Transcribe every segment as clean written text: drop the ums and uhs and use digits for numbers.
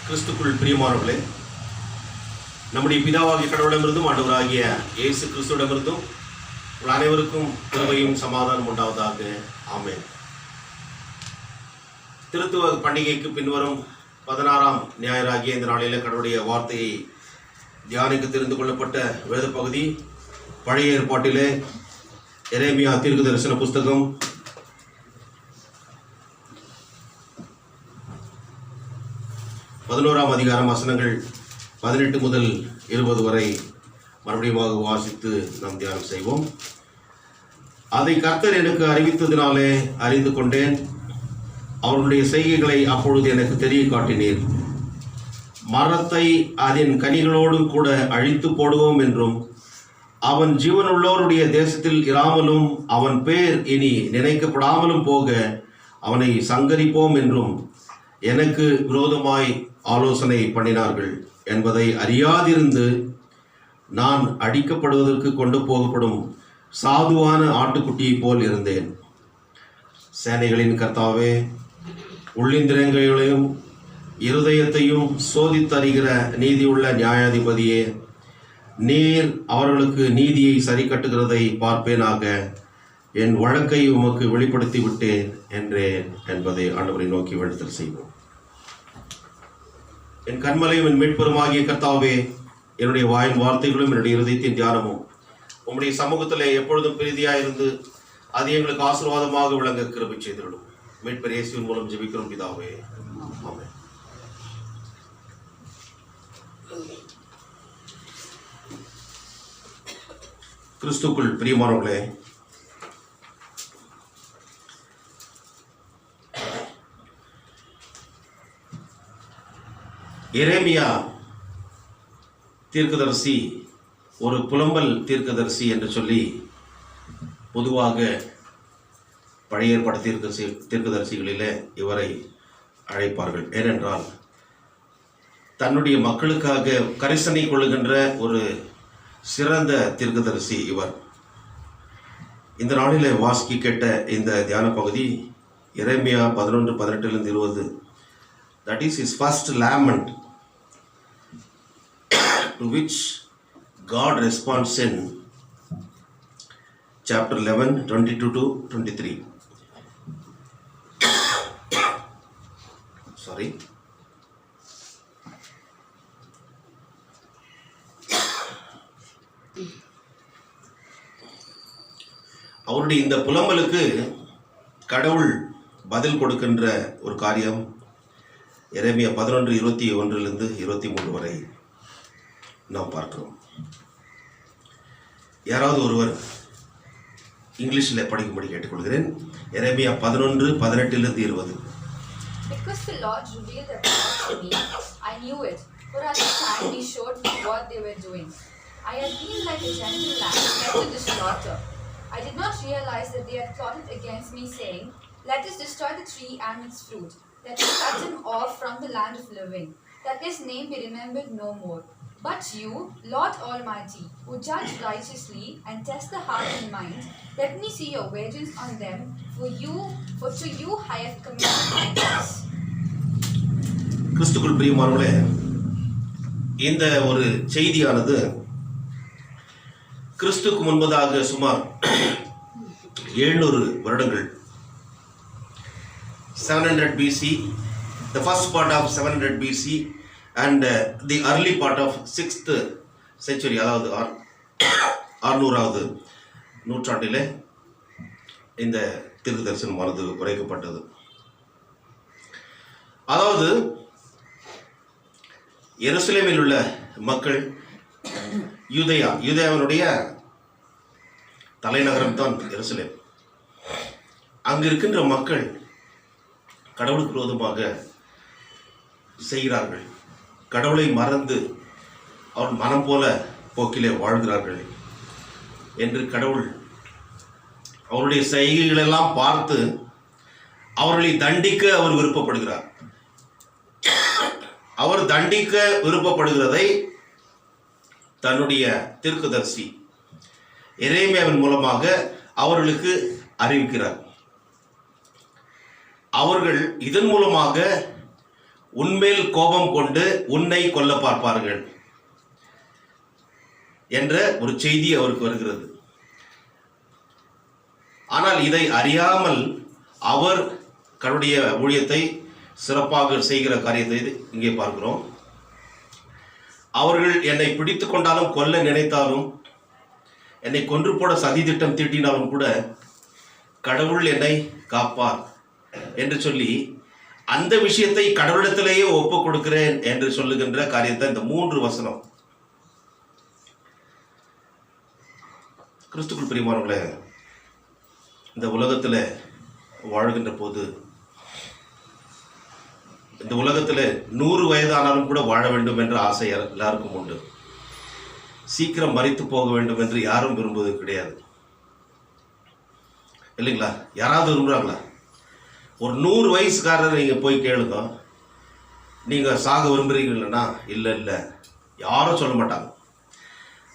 கிறிஸ்துக்குள் பிரியமானவர்களே, நம்முடைய பிதாவாகிய கடவுளிடமிருந்தும் ஆண்டவராகிய இயேசு கிறிஸ்துவிடமிருந்தும் உங்கள் அனைவருக்கும் கிருபையும் சமாதானம் உண்டாவதாக. ஆமென். திருத்துவ பண்டிகைக்கு பின்வரும் 16ஆம் ஞாயிறாகிய இந்த நாளில் கடவுளுடைய வார்த்தையை தியானிக்க தெரிந்து கொள்ளப்பட்ட வேத பகுதி பழைய ஏற்பாட்டிலே எரேமியா தீர்க்க தரிசன புஸ்தகம் 11ஆம் அதிகாரம் வசனங்கள் 18 முதல் 20 வரை மறுபடியும் வாசித்து நாம் தியானம் செய்வோம். அதை கர்த்தர் எனக்கு அறிவித்ததினாலே அறிந்து கொண்டேன். அவர்களுடைய செய்கைகளை அப்பொழுது எனக்கு தெரிய காட்டினீர். மரத்தை அதன் கனிகளோடு கூட அழித்து போடுவோம் என்றும், அவன் ஜீவனுள்ளோருடைய தேசத்தில் இராமலும் அவன் பேர் இனி நினைக்கப்படாமலும் போக அவனை சங்கரிப்போம் என்றும் எனக்கு விரோதமாய் ஆலோசனை பண்ணினார்கள் என்பதை அறியாதிருந்து நான் அடிக்கப்படுவதற்கு கொண்டு போகப்படும் சாதுவான ஆட்டுக்குட்டியைப் போல் இருந்தேன். சேனைகளின் கர்த்தாவே, உள்ளிந்திரங்களையும் இருதயத்தையும் சோதித்தறிகிற நீதியுள்ள நியாயாதிபதியே, நீர் அவர்களுக்கு நீதியை சரி கட்டுகிறதை பார்ப்பேனாக. என் வழக்கை உமக்கு வெளிப்படுத்தி விட்டேன் என்றேன் என்பதை ஆண்டவரை நோக்கி வேண்டுதல் செய்வோம். என் கண்மலையும் என் மீட்பெருமாகிய கர்த்தாவே, என்னுடைய வாயின் வார்த்தைகளும் என்னுடைய இருதயத்தின் தியானமும் உம்முடைய சமூகத்தில் எப்பொழுதும் பிரீதியாயிருந்து அது எங்களுக்கு ஆசீர்வாதமாக விளங்க கிருபை செய்திருடும். மீட்பர் இயேசுவின் மூலம் ஜெபிக்கிறோம் பிதாவே, ஆமென். கிறிஸ்துக்குள் பிரியமானவர்களே, எரேமியா தீர்க்கதரிசி ஒரு புலம்பல் தீர்க்கதரிசி என்று சொல்லி பொதுவாக பழைய ஏற்பாடு தீர்க்கதரிசிகளிலே இவரை அழைப்பார்கள். ஏனென்றால் தன்னுடைய மக்களுக்காக கரிசனை கொள்ளுகின்ற ஒரு சிறந்த தீர்க்கதரிசி இவர். இந்த நாளிலே வாசிக்க கேட்ட இந்த தியான பகுதி எரேமியா 11:18-20. That is his first lament, to which God responds in chapter 11:22-23. Sorry. அவருடைய இந்த புலம்பலுக்கு கடவுள் பதில் கொடுக்கின்ற ஒரு காரியம் எரேமியா 11:21-23 வரை நாம் பார்க்கிறோம். யாராவது ஒருவர் இங்கிலீஷில் படிக்கும்படி கேட்டுக்கொள்கிறேன். எரேமியா 11:18-20. Because the Lord revealed the path to me, I knew it, for at the time He showed me what they were doing. I had been like a gentle lamb led to the slaughter. I did not realize that they had plotted against me, saying, "Let us destroy the tree and its fruit. Let us cut him off from the land of living, that his name be remembered no more." But you, Lord Almighty, who judge righteously and test the heart and mind, let me see your vengeance on them, for to you I have committed my cause. கிறிஸ்துக்குள் பிரியமானவர்களே, இந்த ஒரு செய்தியானது கிறிஸ்துக்கு முன்பதாக சுமார் 700 வருடங்கள் 700 BC, the first part of 700 BC and the early part of 6th century, அதாவது 600வது நூற்றாண்டிலே இந்த தீர்க்க தரிசனமானது உரைக்கப்பட்டது. அதாவது எருசலேமில் உள்ள மக்கள், யூதேயாவினுடைய தலைநகரம் தான் எருசலேம். அங்கு இருக்கின்ற மக்கள் கடவுளுக்கு விரோதமாக செய்கிறார்கள். கடவுளை மறந்து அவர் மனம் போல போக்கிலே வாழ்கிறார்கள் என்று கடவுள் அவருடைய செய்கைகளெல்லாம் பார்த்து அவர்களை தண்டிக்க அவர் விருப்பப்படுகிறார். அவர் தண்டிக்க விருப்பப்படுகிறதை தன்னுடைய தீர்க்கதரிசி எரேமியாவின் மூலமாக அவர்களுக்கு அறிவிக்கிறார். அவர்கள் இதன் மூலமாக உன்மேல் கோபம் கொண்டு உன்னை கொல்ல பார்ப்பார்கள் என்ற ஒரு செய்தி அவருக்கு வருகிறது. ஆனால் இதை அறியாமல் அவர் கடவுளுடைய ஊழியத்தை சிறப்பாக செய்கிற காரியத்தை இங்கே பார்க்கிறோம். அவர்கள் என்னை பிடித்து கொண்டாலும் கொல்ல நினைத்தாலும் என்னை கொன்று போட சதி திட்டம் தீட்டினாலும் கூட கடவுள் என்னை காப்பார் என்று சொல்லி அந்த விஷயத்தை கடவுளிடத்திலேயே ஒப்பு கொடுக்கிறேன் என்று சொல்லுகின்ற காரியத்தை இந்த 3 வசனம். கிறிஸ்துக்குள் பிரியமானவர்களே, இந்த உலகத்தில் வாழ்கின்ற போது இந்த உலகத்தில் 100 வயதானாலும் கூட வாழ வேண்டும் என்ற ஆசை எல்லாருக்கும் உண்டு. சீக்கிரம் மரித்து போக வேண்டும் என்று யாரும் விரும்புவது கிடையாது, இல்லைங்களா? யாராவது விரும்புகிறாங்களா? ஒரு 100 வயசுக்காரர் நீங்கள் போய் கேளுங்க, நீங்கள் சாக விரும்புகிறீங்களா? இல்லை, யாரும் சொல்ல மாட்டாங்க.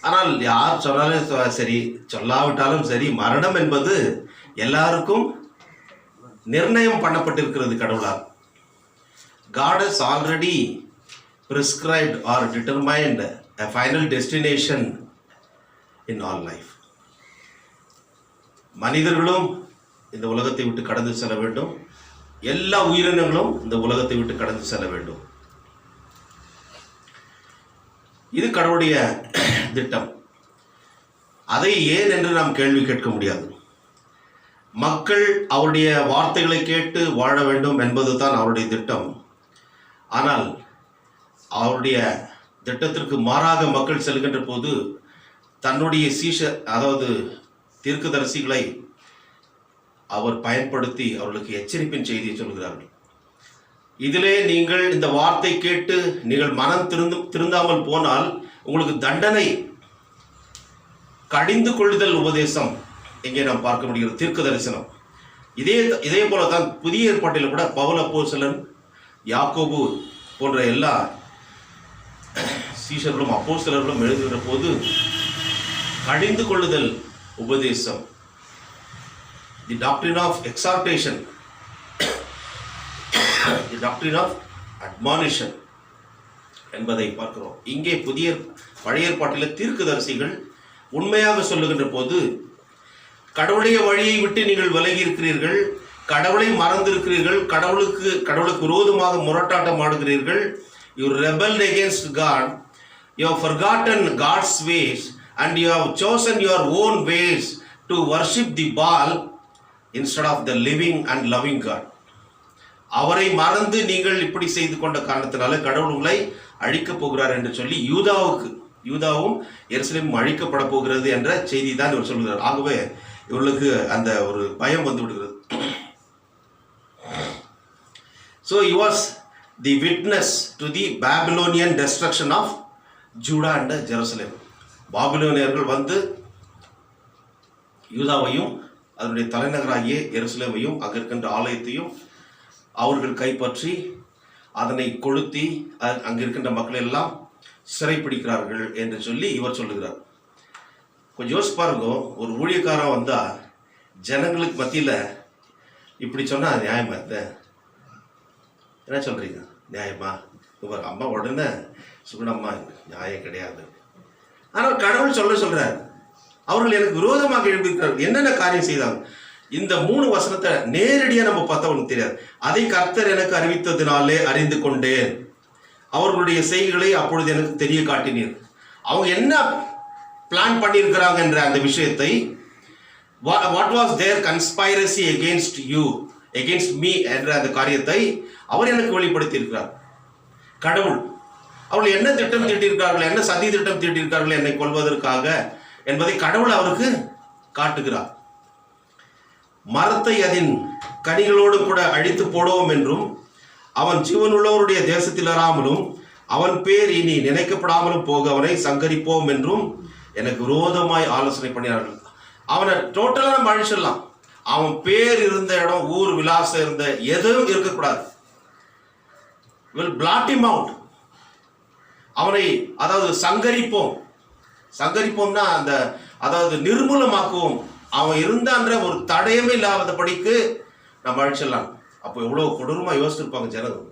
ஆனால் யார் சொன்னாலும் சரி, சொல்லாவிட்டாலும் சரி, மரணம் என்பது எல்லாருக்கும் நிர்ணயம் பண்ணப்பட்டிருக்கிறது கடவுளால். God has already prescribed or determined a final destination in all life. மனிதர்களும் இந்த உலகத்தை விட்டு கடந்து செல்ல வேண்டும், எல்லா உயிரினங்களும் இந்த உலகத்தை விட்டு கடந்து செல்ல வேண்டும். இது கடவுளுடைய திட்டம். அதை ஏன் என்று நாம் கேள்வி கேட்க முடியாது. மக்கள் அவருடைய வார்த்தைகளை கேட்டு வாழ வேண்டும் என்பது தான் அவருடைய திட்டம். ஆனால் அவருடைய திட்டத்திற்கு மாறாக மக்கள் செல்கின்ற போது தன்னுடைய அதாவது தீர்க்கதரிசிகளை அவர் பயன்படுத்தி அவர்களுக்கு எச்சரிப்பின் செய்தியை சொல்கிறார்கள். இதிலே நீங்கள் இந்த வார்த்தை கேட்டு நீங்கள் மனம் திருந்தாமல் போனால் உங்களுக்கு தண்டனை, கடிந்து கொள்ளுதல் உபதேசம் இங்கே நாம் பார்க்க முடிகிறது, தீர்க்க தரிசனம். இதே போல தான் புதிய ஏற்பாட்டில் கூட பவுல் அப்போஸ்தலன், யாக்கோபு போன்ற எல்லா சீஷர்களும் அப்போஸ்தலர்களும் எழுதுகிற போது கடிந்து கொள்ளுதல் உபதேசம், the doctrine of exhortation, the doctrine of admonition என்பதை பார்க்கிறோம். இங்கே பழைய ஏற்பாட்டில் தீர்க்கதரிசிகள் உண்மையாக சொல்லுகின்ற போது கடவுளுடைய வழியை விட்டு நீங்கள் விலகி இருக்கிறீர்கள், கடவுளை மறந்திருக்கிறீர்கள், கடவுளுக்கு விரோதமாக முரட்டாட்டம் ஆடுகிறீர்கள், you rebelled against God, you have forgotten God's ways and you have chosen your own ways to worship the Baal instead of the living and loving God. அவரை மறந்து நீங்கள் இப்படி செய்து கொண்ட காரணத்தினால கடவுள் உங்களை அழிக்கப் போகிறார் என்று சொல்லி யூதாவும் எருசலேமும் அழிக்கப்பட போகிறது என்ற செய்தி தான் இவர் சொல்கிறார். ஆகவே இவர்களுக்கு அந்த ஒரு பயம் வந்து விடுகிறது. So he was the witness to the Babylonian destruction of Judah and Jerusalem. பாபிலோனியர்கள் வந்து யூதாவையும் அதனுடைய தலைநகராகிய எருசலேமையும் அங்கே இருக்கின்ற ஆலயத்தையும் அவர்கள் கைப்பற்றி அதனை கொளுத்தி அங்கே இருக்கின்ற மக்கள் எல்லாம் சிறைப்பிடிக்கிறார்கள் என்று சொல்லி இவர் சொல்லுகிறார். கொஞ்சம் யோசிச்சு பாருங்க, ஒரு ஊழியக்காரன் வந்தால் ஜனங்களுக்கு மத்தியில் இப்படி சொன்னால் நியாயமா? என்ன சொல்கிறீங்க, நியாயமா? இவர் அம்மா உடனே சுகுணம்மா நியாயம் கிடையாது. ஆனால் கடவுள் சொல்கிறார், அவர்கள் எனக்கு விரோதமாக எழுப்பியிருக்கிறார்கள். என்னென்ன காரியம் செய்தாங்க? இந்த 3 வசனத்தை நேரடியாக நம்ம பார்த்தா ஒன்று தெரியாது. அதை கர்த்தர் எனக்கு அறிவித்ததினாலே அறிந்து கொண்டேன், அவர்களுடைய செய்கைகளை அப்பொழுது எனக்கு தெரிய காட்டினீர். அவங்க என்ன பிளான் பண்ணியிருக்கிறாங்க என்ற அந்த விஷயத்தை, what was their conspiracy against you, against me என்ற அந்த காரியத்தை அவர் எனக்கு வெளிப்படுத்தி இருக்கிறார். கடவுள் அவர்கள் என்ன திட்டம் தீட்டியிருக்கிறார்கள், என்ன சதி திட்டம் தீட்டியிருக்கிறார்கள் என்னை கொல்வதற்காக என்பதை கடவுள் அவருக்கு காட்டுகிறார். மரத்தை அதன் கனிகளோடு கூட அழித்து போடுவோம் என்றும், அவன் ஜீவனுள்ளவருடைய தேசத்தில் வராமலும் அவன் பேர் இனி நினைக்கப்படாமலும் போக அவனை சங்கரிப்போம் என்றும் எனக்கு விரோதமாய் ஆலோசனை பண்ணினார்கள். அவனை டோட்டலாக நம்ம அழிச்சிடலாம். அவன் பேர் இருந்த இடம், ஊர் விலாசம் இருந்த எதுவும் இருக்கக்கூடாது. will blot him out. அவனை அதாவது சங்கரிப்போம்னா அந்த அதாவது நிர்மூலமாக்குவோம். அவன் இருந்தான்ற ஒரு தடயமே இல்லாத படிக்கு நம்ம அழிச்சிடலாம். அப்போ எவ்வளோ கொடூரமாக யோசிச்சிருப்பாங்க ஜனங்கள்.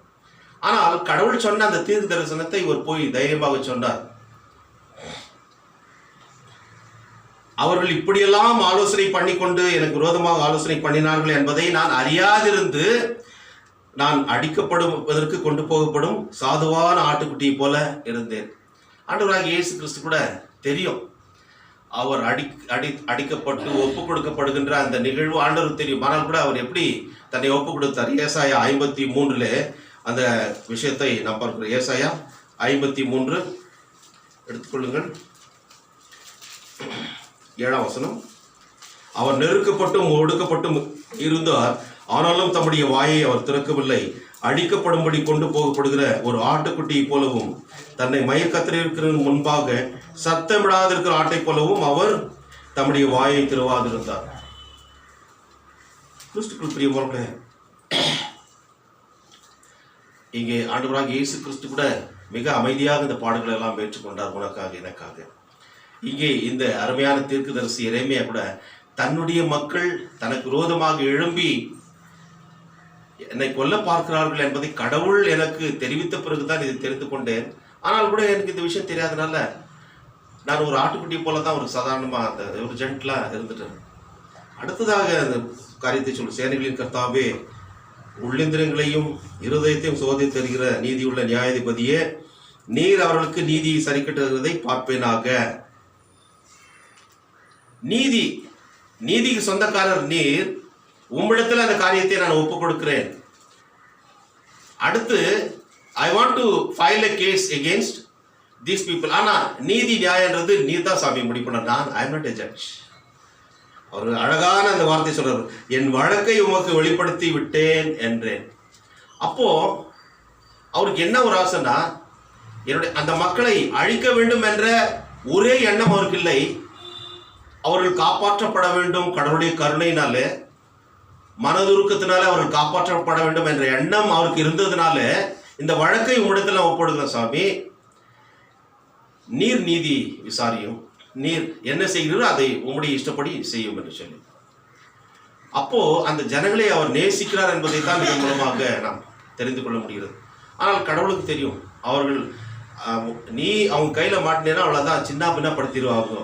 ஆனால் கடவுள் சொன்ன அந்த தீர்க்க தரிசனத்தை இவர் போய் தைரியமாக சொன்னார். அவர்கள் இப்படியெல்லாம் ஆலோசனை பண்ணிக்கொண்டு எனக்கு விரோதமாக ஆலோசனை பண்ணினார்கள் என்பதை நான் அறியாதிருந்து நான் அடிக்கப்படுவதற்கு கொண்டு போகப்படும் சாதுவான ஆட்டுக்குட்டியை போல இருந்தேன். ஆண்டவராகிய இயேசு கிறிஸ்து கூட தெரியும், அவர் அடிக்கப்பட்டு ஒப்பு கொடுக்கப்படுகின்ற அந்த நிகழ்வு ஆண்டவருக்கு தெரியும். ஆனால் கூட அவர் எப்படி தன்னை ஒப்பு கொடுத்தார்? ஏசாயா 53 அந்த விஷயத்தை நாம் பார்க்கிறோம். ஏசாயா 53 எடுத்துக்கொள்ளுங்கள், 7ஆம் வசனம். அவர் நெருக்கப்பட்டும் ஒடுக்கப்பட்டும் இருந்தார், ஆனாலும் தம்முடைய வாயை அவர் திறக்கவில்லை. அடிக்கப்படும்படி கொண்டு போகப்படுகிற ஒரு ஆட்டுக்குட்டியை போலவும் தன்னை மயக்கத்திற்கு முன்பாக சத்தமிடாதிருக்கிற ஆட்டை போலவும் அவர் தம்முடைய வாயை திறவாதிருந்தார். கிறிஸ்துக்குள் பிரியமானவர்களே, இங்கே ஆண்டவராகிய இயேசு கிறிஸ்து கூட மிக அமைதியாக இந்த பாடுகளை எல்லாம் ஏற்றுக்கொண்டார், உனக்காக எனக்காக. இங்கே இந்த அருமையான தீர்க்கதரிசி எரேமியா கூட தன்னுடைய மக்கள் தனக்கு விரோதமாக எழும்பி என்னை கொல்ல பார்க்கிறார்கள் என்பதை கடவுள் எனக்கு தெரிவித்த பிறகுதான் இதை தெரிந்து கொண்டேன். ஆனால் கூட எனக்கு இந்த விஷயம் தெரியாதனால நான் ஒரு ஆட்டுக்குட்டி போல தான் ஒரு சாதாரணமாக அந்த ஒரு ஜென்ட்லாக இருந்துட்டேன். அடுத்ததாக அந்த காரியத்தை சொல்லு, சேனைகளின் கர்த்தாவே, உள்ளிந்திரங்களையும் இருதயத்தையும் சோதி தருகிற நீதியுள்ள நியாயாதிபதியே, நீர் அவர்களுக்கு நீதியை சரி கட்டுகிறதை பார்ப்பேனாக. நீதிக்கு சொந்தக்காரர் நீர், உம்மிடத்தில் அந்த காரியத்தை நான் ஒப்புக் கொடுக்கிறேன். அடுத்து I want to file a case against these people. ஆனால் நீதி நியாயன்றது நீர் தான் சாமி முடிப்பனர், நான் I am not a judge. அவர் அழகான அந்த வார்த்தை சொல்றார், என் வழக்கை உமக்கு வெளிப்படுத்தி விட்டேன் என்றேன். அப்போ அவருக்கு என்ன ஒரு ஆசைன்னா, என்னுடைய அந்த மக்களை அழிக்க வேண்டும் என்ற ஒரே எண்ணம் அவருக்கு இல்லை, அவர்கள் காப்பாற்றப்பட வேண்டும் கடவுளுடைய கருணையினாலே, மனதுருக்கத்தினால அவர்கள் காப்பாற்றப்பட வேண்டும் என்ற எண்ணம் அவருக்கு இருந்ததுனால இந்த வழக்கை உம்மிடத்தில் ஒப்படுகிற சாமி, நீர் நீதி விசாரியும், நீர் என்ன செய்கிறீரோ அதை உம்முடைய இஷ்டப்படி செய்யும் என்று சொல்லி. அப்போ அந்த ஜனங்களை அவர் நேசிக்கிறார் என்பதை தான் இதன் மூலமாக நாம் தெரிந்து கொள்ள முடிகிறது. ஆனால் கடவுளுக்கு தெரியும், அவர்கள் நீ அவங்க கையில் மாட்டினேன்னா அவ்வளோதான், சின்ன பின்னா படுத்திடுவாங்க,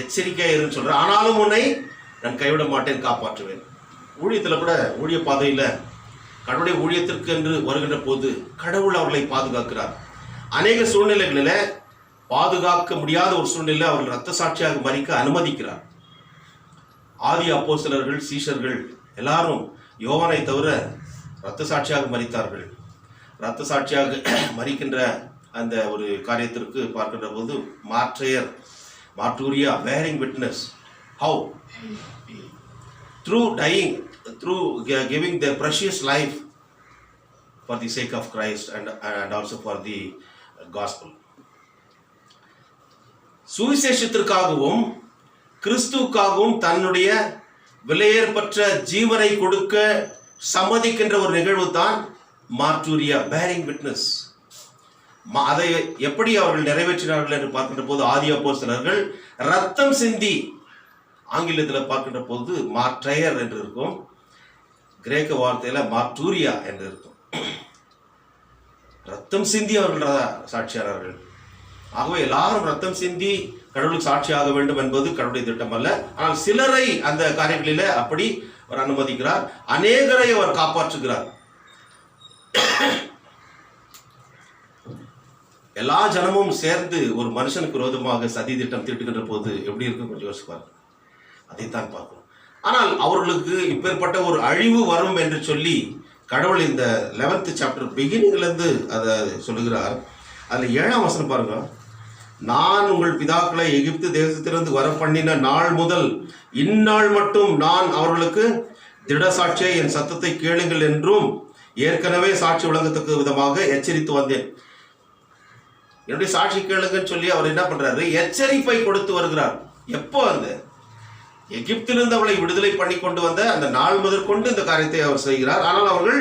எச்சரிக்கையாக இருன்னு சொல்கிறேன், ஆனாலும் உன்னை நான் கைவிட மாட்டேன், காப்பாற்றுவேன். ஊழியத்தில் கூட ஊழிய பாதையில் கடவுளுடைய ஊழியத்திற்கு என்று வருகின்ற போது கடவுள் அவர்களை பாதுகாக்கிறார். அநேக சூழ்நிலைகளில் பாதுகாக்க முடியாத ஒரு சூழ்நிலையில் அவர்கள் இரத்த சாட்சியாக மரிக்க அனுமதிக்கிறார். ஆதி அப்போஸ்தலர்கள் சீஷர்கள் எல்லாரும் யோவானை தவிர இரத்த சாட்சியாக மரித்தார்கள். இரத்த சாட்சியாக மரிக்கின்ற அந்த ஒரு காரியத்திற்கு பார்க்கின்ற போது மார்டூரியா, bearing witness, how through dying, through giving their precious life for the sake of Christ and also for the gospel. சுவிசேஷத்திற்காகவும் கிறிஸ்துவுக்காகவும் தன்னுடைய விலையேற்பற்ற ஜீவனை கொடுக்க சம்மதிக்கின்ற ஒரு நிகழ்வு தான் மார்டூரியா, bearing witness. அதை எப்படி அவர்கள் நிறைவேற்றினார்கள் என்று பார்க்கின்ற போது ஆதி அப்போஸ்தலர்கள் ரத்தம் சிந்தி, ஆங்கிலத்தில் பார்க்கின்ற போது மார்டையர் என்று இருக்கும், கிரேக்க வார்த்தையில் மார்டூரியா என்று இருக்கும். ரத்தம் சிந்தி அவர்கள் சாட்சியாளர்கள். ஆகவே எல்லாரும் ரத்தம் சிந்தி கடவுளுக்கு சாட்சியாக வேண்டும் என்பது கடவுளுடைய திட்டம் அல்ல. ஆனால் சிலரை அந்த காரியங்களில் அப்படி அவர் அனுமதிக்கிறார், அநேகரை அவர் காப்பாற்றுகிறார். எல்லா ஜனமும் சேர்ந்து ஒரு மனுஷனுக்கு விரோதமாக சதி திட்டம் தீட்டுகின்ற போது எப்படி இருக்கும் கொஞ்சம் யோசிப்பார், அதைத்தான் பார்க்கணும். ஆனால் அவர்களுக்கு இப்பேற்பட்ட ஒரு அழிவு வரும் என்று சொல்லி கடவுள் இந்த 11th சாப்டர் பிகினிங்லேருந்து அதை சொல்லுகிறார். அதில் 7ஆம் வசனம் பாருங்க, நான் உங்கள் பிதாக்களை எகிப்து தேசத்திலிருந்து வர பண்ணின நாள் முதல் இந்நாள் மட்டும் நான் அவர்களுக்கு திடசாட்சியை என் சத்தத்தை கேளுங்கள் என்றும் ஏற்கனவே சாட்சி விளங்கத்தக்க விதமாக எச்சரித்து வந்தேன். என்னுடைய சாட்சி கேளுங்கன்னு சொல்லி அவர் என்ன பண்றாரு, எச்சரிப்பை கொடுத்து வருகிறார். எப்போ அந்த எகிப்திலிருந்து அவளை விடுதலை பண்ணி கொண்டு வந்த அந்த நாள் முதற்கொண்டு இந்த காரியத்தை அவர் செய்கிறார். ஆனால் அவர்கள்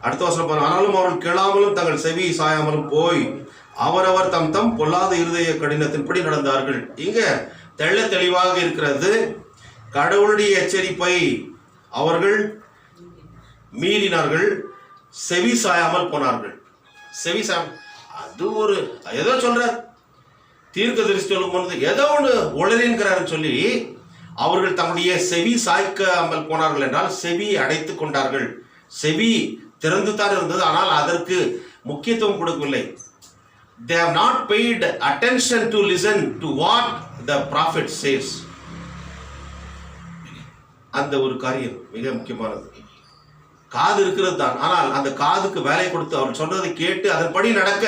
அடுத்த வசனம், ஆனாலும் அவர்கள் கேளாமலும் தங்கள் செவி சாயாமலும் போய் அவரவர் தம் பொல்லாத இருதய கடினத்தின்படி நடந்தார்கள். இங்க தெள்ள தெளிவாக இருக்கிறது, கடவுளுடைய எச்சரிப்பை அவர்கள் மீறினார்கள், செவி சாயாமல் போனார்கள். செவி சாயம் அது ஒரு ஏதோ சொல்றார், தீர்க்கதரிசி சொல்லும் பொழுது ஏதோ ஒன்று உளறின்கிறாருன்னு சொல்லி அவர்கள் தம்முடைய செவி சாய்க்காமல் போனார்கள் என்றால் செவி அடைத்து கொண்டார்கள். செவி திறந்து தான் இருந்தது, ஆனால் அதற்கு முக்கியத்துவம் கொடுக்கவில்லை. They have not paid attention to listen to what the prophet says. அந்த ஒரு காரியம் மிக முக்கியமானது. காது இருக்கிறது தான், ஆனால் அந்த காதுக்கு வேலை கொடுத்து அவர் சொல்றதை கேட்டு அதன்படி நடக்க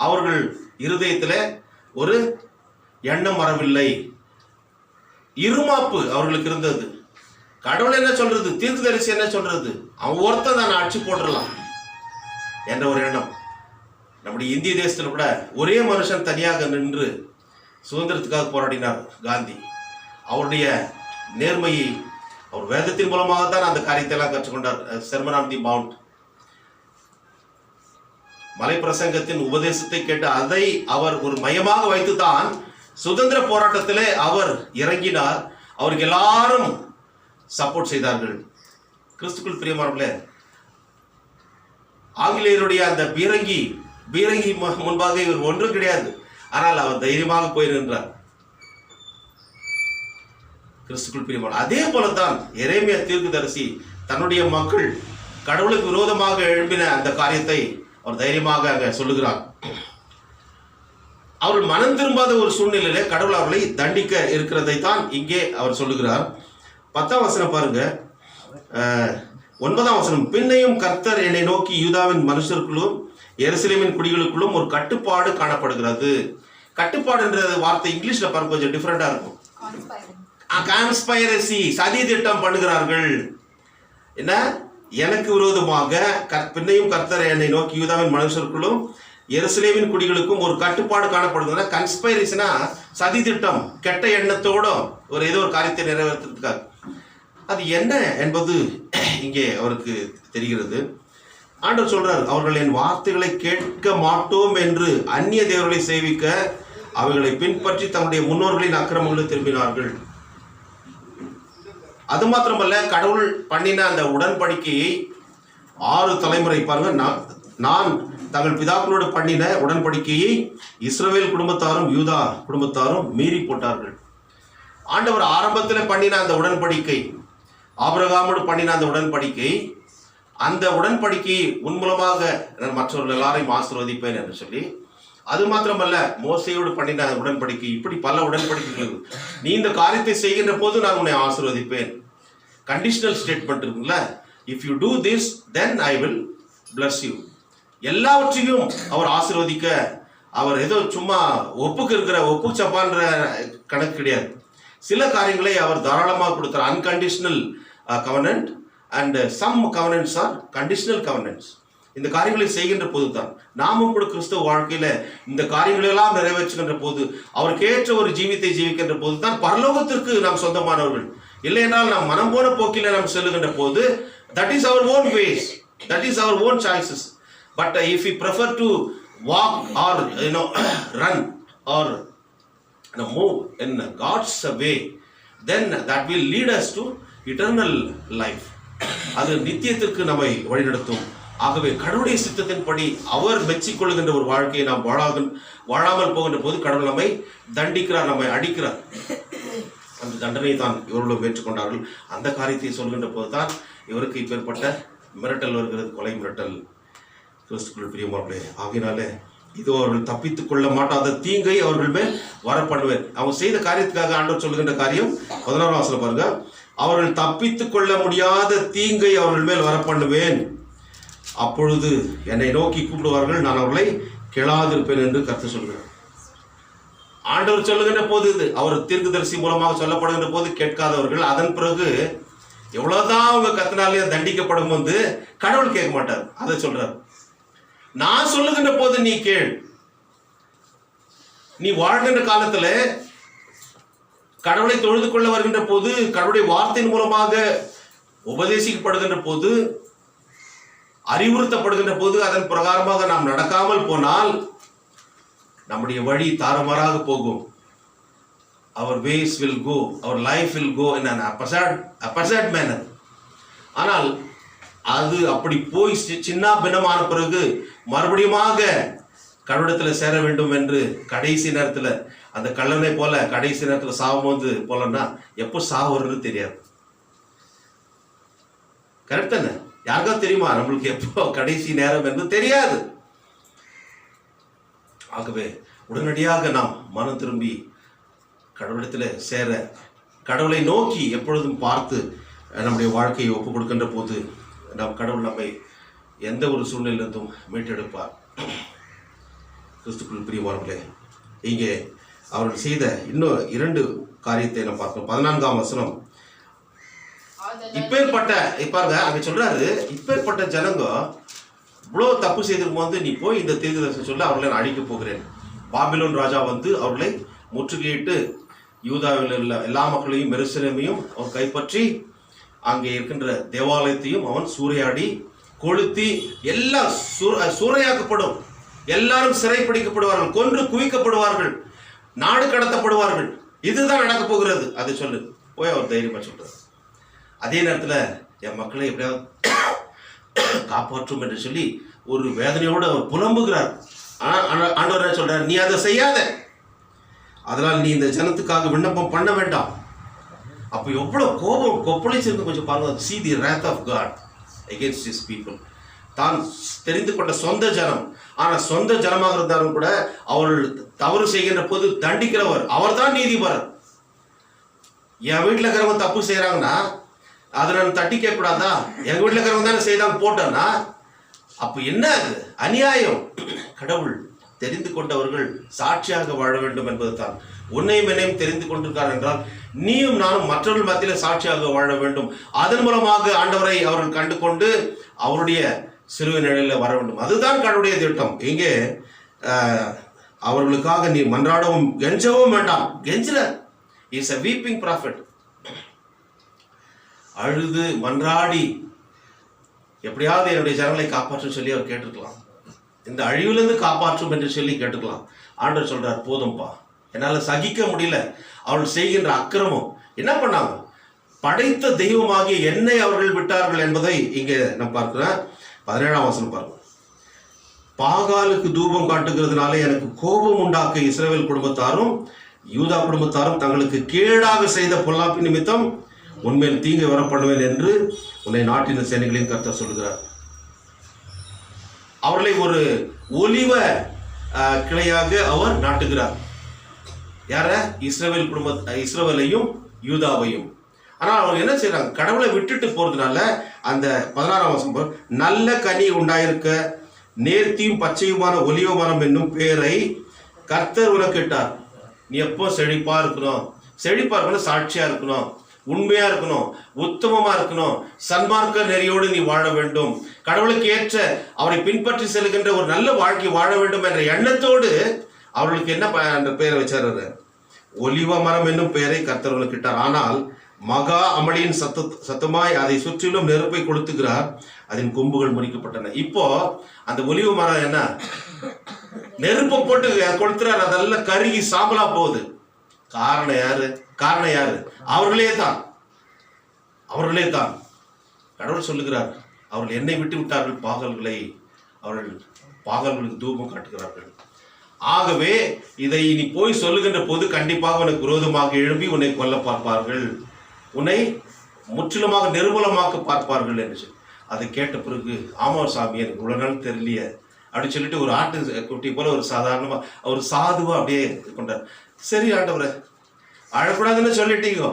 அவர்கள் இருதயத்தில் ஒரு எண்ணம் வரவில்லை. இருமாப்பு அவர்களுக்கு இருந்தது. கடவுள் என்ன சொல்றது, தீர்க்கதரிசி என்ன சொல்றது, அவன் ஒருத்தன் தான் அடிச்சு போட்டுடலாம் என்ற ஒரு எண்ணம். நம்முடைய இந்திய தேசத்தில் கூட ஒரே மனுஷன் தனியாக நின்று சுதந்திரத்துக்காக போராடினார் காந்தி. அவருடைய நேர்மையை அவர் வேதத்தின் மூலமாக தான் அந்த காரியத்தை எல்லாம் கற்றுக்கொண்டார். செர்மன் ஆன் தி மவுண்ட், மலை பிரசங்கத்தின் உபதேசத்தை கேட்டு அதை அவர் ஒரு மையமாக வைத்து தான் சுதந்திர போராட்டத்திலே அவர் இறங்கினார். அவருக்கு எல்லாரும் சப்போர்ட் செய்தார்கள். கிறிஸ்துக்குள் பிரியமானவர்களே, ஆங்கிலேயருடைய அந்த பீரங்கி முன்பாக இவர் ஒன்றும் கிடையாது, ஆனால் அவர் தைரியமாக போய் நின்றார். கிறிஸ்துக்குள் பிரியமான அதே போலத்தான் எரேமியா தீர்க்கதரிசி தன்னுடைய மக்கள் கடவுளுக்கு விரோதமாக எழும்பின அந்த காரியத்தை அவர் தைரியமாக அங்க சொல்லுகிறார். அவர்கள் மனம் திரும்பாத ஒரு சூழ்நிலையில கடவுள் அவர்களை தண்டிக்க இருக்கிறதை தான் இங்கே அவர் சொல்லுகிறார். 10ஆம் வசனம் பாருங்க, 9ஆம் வசனம். பின்னையும் கர்த்தர் என்னை நோக்கி யூதாவின் மனுஷருக்குள்ளும் எருசலேமின் குடிகளுக்குள்ளும் ஒரு கட்டுப்பாடு காணப்படுகிறது. கட்டுப்பாடுன்ற வார்த்தை இங்கிலீஷ்ல பாருங்க கொஞ்சம் டிஃபரெண்டா இருக்கும். கான்ஸ்பைரசி, சதி திட்டம் பண்ணுகிறார்கள். என்ன, எனக்கு விரோதமாக பின்னையும் கர்த்தர் என்னை நோக்கி யூதாவின் மனுஷருக்குள்ளும் எருசலேமின் குடிகளுக்கும் ஒரு கட்டுப்பாடு காணப்படுகிறது. கன்ஸ்பைரசினா சதி திட்டம், கெட்ட எண்ணத்தோட ஒரு ஏதோ ஒரு காரியத்தை நிறைவேற்றுறதுக்காக. அது என்ன என்பது இங்கே அவருக்கு தெரிகிறது. ஆண்டவர் சொல்றார், அவர்கள் என் வார்த்தைகளை கேட்க மாட்டோம் என்று அந்நிய தேவர்களை சேவிக்க அவைகளை பின்பற்றி தங்களுடைய முன்னோர்களின் அக்கிரமங்களை திரும்பினார்கள். அது மாத்திரமல்ல, கடவுள் பண்ணின அந்த உடன்படிக்கையை 6 தலைமுறை பாருங்க, நான் தங்கள் பிதாக்களோடு பண்ணின உடன்படிக்கையை இஸ்ரவேல் குடும்பத்தாரும் யூதா குடும்பத்தாரும் மீறி போட்டார்கள். ஆண்டவர் ஆரம்பத்தில் பண்ணின அந்த உடன்படிக்கை, ஆபிரகாமோடு பண்ணின அந்த உடன்படிக்கை, அந்த உடன்படிக்கை உன் மூலமாக மற்றவர்கள் எல்லாரையும் ஆசீர்வதிப்பேன் என்று சொல்லி, அது மாத்திரமல்ல மோசையோடு பண்ணின உடன்படிக்கை, இப்படி பல உடன்படிக்கைகள். நீ இந்த காரியத்தை செய்கின்ற போது நான் உன்னை ஆசீர்வதிப்பேன். கண்டிஷனல் ஸ்டேட்மெண்ட் இருக்குல்ல, if you do this then I will bless you. எல்லாவற்றையும் அவர் ஆசீர்வதிக்க, அவர் ஏதோ சும்மா ஒப்பு சப்பான்ற கணக்கு கிடையாது. சில காரியங்களை அவர் தாராளமாக கொடுத்தார். Unconditional covenant and some covenants are conditional covenants. இந்த காரியங்களை செய்கின்ற போது தான் நாமும் கூட கிறிஸ்தவ வாழ்க்கையில இந்த காரியங்களெல்லாம் நிறைவேற்றுகின்ற போது, அவருக்கு ஏற்ற ஒரு ஜீவித்தை ஜீவிக்கின்ற போது தான் பரலோகத்திற்கு நாம் சொந்தமானவர்கள். இல்லை என்றால் நாம் மனம் போன போக்கில நாம் செல்லுகின்ற போது, that is our own ways, that is our own choices. But if you prefer to walk or run or move in God's way, then that will lead us to eternal life. அது நித்தியத்திற்கு நம்மை வழிநடத்தும். ஆகவே கடவுளுடைய சித்தத்தின்படி அவர் மெச்சிக்கொள்கின்ற ஒரு வாழ்க்கையை நாம் வாழாமல் போகின்ற போது கடவுள் நம்மை தண்டிக்கிறார், நம்மை அடிக்கிறார். அந்த தண்டனை தான் இவர்களும் ஏற்றுக்கொண்டார்கள். அந்த காரியத்தை சொல்கின்ற போது தான் இவருக்கு இப்பேற்பட்ட மிரட்டல் வருகிறது, கொலை மிரட்டல். கிறிஸ்துக்குள் பிரியமானவர்களே, ஆகையினாலே இதோ அவர்கள் தப்பித்துக் கொள்ள மாட்டாத தீங்கை அவர்கள் மேல் வரப்படுவேன். அவங்க செய்த காரியத்துக்காக ஆண்டவர் சொல்லுகின்ற காரியம் 16ஆம் வசனம் பாருங்க, அவர்கள் தப்பித்துக் கொள்ள முடியாத தீங்கை அவர்கள் மேல் வரப்பண்ணுவேன். அப்பொழுது என்னை நோக்கி கூப்பிடுவார்கள், நான் அவர்களை கெடாதிருப்பேன் என்று கர்த்தர் சொல்கிறார். ஆண்டவர் சொல்லுகின்ற போது, இது அவர் தீர்க்கதரிசி மூலமாக சொல்லப்படுகின்ற போது கேட்காதவர்கள், அதன் பிறகு எவ்வளவுதான் அவங்க கத்தினாலே தண்டிக்கப்படும் போது கடவுள் கேட்க மாட்டார். அதை சொல்றார், நான் சொல்லுகின்ற போது நீ கேள். நீ வாழ்கின்ற காலத்துல கடவுளை தொழுது கொள்ள வருகின்ற போது, கடவுளுடைய வார்த்தையின் மூலமாக உபதேசிக்கப்படுகின்ற போது, அறிவுறுத்தப்படுகின்ற போது, அதன் பிரகாரமாக நாம் நடக்காமல் போனால் நம்முடைய வழி தாறுமாறாக போகும். Our ways will go, our life will go in an opposite manner. ஆனால் அது அப்படி போய் சின்ன பின்னமான பிறகு மறுபடியுமாக கடவுளத்தில் சேர வேண்டும் என்று கடைசி நேரத்தில் அந்த கள்ளனை போல கடைசி நேரத்தில் சாகும்போது போலன்னா எப்போ சாகுறது தெரியாது. கரெக்ட் தானே? யாருக்கா தெரியுமா நம்மளுக்கு எப்போ கடைசி நேரம் என்று தெரியாது. ஆகவே உடனடியாக நாம் மனம் திரும்பி கடவுளத்தில் சேர, கடவுளை நோக்கி எப்பொழுதும் பார்த்து நம்முடைய வாழ்க்கையை ஒப்புக் கொடுக்கின்ற போது நம் கடவுள் நம்மை எந்த ஒரு சூழ்நிலையிலிருந்தும் மீட்டெடுப்பார். கிறிஸ்துக்குள் பிரியமானவர்களே, இங்கே அவர்கள் செய்த இன்னும் 2 காரியத்தை நம்ம பார்க்கணும். 14ஆம் வசனம். இப்பேற்பட்ட பாருங்க, அங்க சொல்றாரு, இப்பேற்பட்ட ஜனங்க இவ்வளோ தப்பு செய்திருக்கும் போது நீ போய் இந்த தீர்க்கதரிசனம் சொல்ல அவர்களை நான் அழிக்க போகிறேன். பாபிலோன் ராஜா வந்து அவர்களை முற்றுகையிட்டு யூதாவில் உள்ள எல்லா மக்களையும் எருசலேமையும் அவன் கைப்பற்றி அங்கே இருக்கின்ற தேவாலயத்தையும் அவன் சூறையாடி கொளுத்தி எல்லாம் சூறையாக்கப்படும். எல்லாரும் சிறைப்பிடிக்கப்படுவார்கள், கொன்று குவிக்கப்படுவார்கள், நாடு கடத்தப்படுவார்கள். இதுதான் நடக்க போகிறது. அதை சொல்லு போய் அவர் தைரியமா சொல்றார். அதே நேரத்தில் என் மக்களை எப்படியாவது காப்பாற்றும் என்று சொல்லி ஒரு வேதனையோடு அவர் புலம்புகிறார். ஆண்டவர் என்ன சொல்றார்? நீ அதை செய்யாத, அதனால் நீ இந்த ஜனத்துக்காக விண்ணப்பம் பண்ண வேண்டாம். அப்போ எவ்வளவு கோபம் கொப்பளிச்சிருந்து கொஞ்சம் பாருங்க. see the wrath of God against his people. தான் தெரிந்து கொண்ட சொந்த ஜனம், ஆனால் சொந்த ஜனமாக இருந்தாலும் கூட அவர்கள் தவறு செய்கின்ற போது தண்டிக்கிறவர் அவர் தான் நீதிபரர். என் வீட்டில் இருக்கிறவங்க தப்பு செய்கிறாங்கன்னா அதை நான் தட்டி கேட்கக்கூடாதா? எங்கள் வீட்டில் இருக்கிறவங்க தானே செய்தாங்க போட்டோன்னா அப்போ என்ன அது? அநியாயம். கடவுள் தெரிந்து கொண்டவர்கள் சாட்சியாக வாழ வேண்டும் என்பது தான். உன்னையும் என்னையும் தெரிந்து கொண்டிருக்கார் என்றால் நீயும் நானும் மற்றவர்கள் மத்தியில் சாட்சியாக வாழ வேண்டும். அதன் மூலமாக ஆண்டவரை அவர்கள் கண்டு கொண்டு அவருடைய சிலுவை நிலையில் வர வேண்டும். அதுதான் கடவுளுடைய திட்டம். இங்கே அவர்களுக்காக நீ மன்றாடவும் கெஞ்சவும் வேண்டாம். கெஞ்சல இஸ் a weeping prophet. அழுது மன்றாடி எப்படியாவது என்னுடைய ஜனங்களை காப்பாற்றும் சொல்லி அவர் கேட்டிருக்கலாம். இந்த அழிவிலிருந்து காப்பாற்றும் என்று சொல்லி கேட்டுக்கலாம். ஆண்டவர் சொல்றார், போதும்பா, என்னால் சகிக்க முடியல. அவர்கள் செய்கின்ற அக்கிரமம் என்ன பண்ணாங்க? படைத்த தெய்வமாகிய என்னை அவர்கள் விட்டார்கள் என்பதை இங்கே நம்ம பார்க்கிறோம். 17ஆம் வசனம் பாருங்க. பாகாலுக்கு தூபம் காட்டுகிறதுனால எனக்கு கோபம் உண்டாக்க இஸ்ரவேல் குடும்பத்தாரும் யூதா குடும்பத்தாரும் தங்களுக்கு கேடாக செய்த பொல்லாப்பு நிமித்தம் உன்மேல் தீங்கு வர பண்ணுவேன் என்று உன்னை நாட்டின் சேனைகளின் கர்த்தர் சொல்கிறார். அவர்களை ஒரு ஒலிவ கிளையாக அவர் நாட்டுகிறார். யார? இஸ்ரவேலையும் யூதாவையும். ஆனால் அவங்க என்ன செய்யறாங்க? கடவுளை விட்டுட்டு போறதுனால அந்த 16ஆம் வசனம், நல்ல கனி உண்டாயிருக்க நேர்த்தியும் பச்சையுமான ஒலிவ மரம் என்னும் பேரை கர்த்தர் உனக்கிட்டார். நீ எப்போ செழிப்பா இருக்கணும், செழிப்பா இருக்கணும், சாட்சியா இருக்கணும், உண்மையா இருக்கணும், உத்தமமா இருக்கணும், சன்மார்க்க நெறியோடு நீ வாழ வேண்டும், கடவுளுக்கு ஏற்ற அவரை பின்பற்றி செல்கின்ற ஒரு நல்ல வாழ்க்கை வாழ வேண்டும் என்ற எண்ணத்தோடு அவர்களுக்கு என்ன பெயரை வச்சாரு? ஒலிவ மரம் என்னும் பெயரை கர்த்தர் உனக்கிட்டார். ஆனால் மகா அமளியின் சத்தமாய் அதை சுற்றிலும் நெருப்பை கொளுத்துகிறார், அதன் கொம்புகள் முறிக்கப்பட்டன. இப்போ அந்த ஒலிவ மரம் என்ன? நெருப்பை போட்டு கொளுத்துறார், அதெல்லாம் கருகி சாம்பலா போகுது. காரணம் யாரு? அவர்களே தான். கடவுள் சொல்லுகிறார், அவர்கள் என்னை விட்டு விட்டார்கள், அவர்கள் பாகல்களுக்கு தூபம் காட்டுகிறார்கள். ஆகவே இதை நீ போய் சொல்லுகின்ற போது கண்டிப்பாக உனக்கு விரோதமாக எழும்பி உன்னை கொல்ல பார்ப்பார்கள், உன்னை முற்றிலுமாக நிர்மூலமாக்க பார்ப்பார்கள் என்று அதை கேட்ட பிறகு, ஆமா சாமி, எனக்கு இவ்வளவு நாள் தெரியலையே அப்படின்னு சொல்லிட்டு ஒரு ஆட்டு குட்டி போல ஒரு சாதாரணமா ஒரு சாதுவா அப்படியே கொண்டார். சரி ஆண்டவரை, அழக்கூடாதுன்னு சொல்லிட்டீங்க,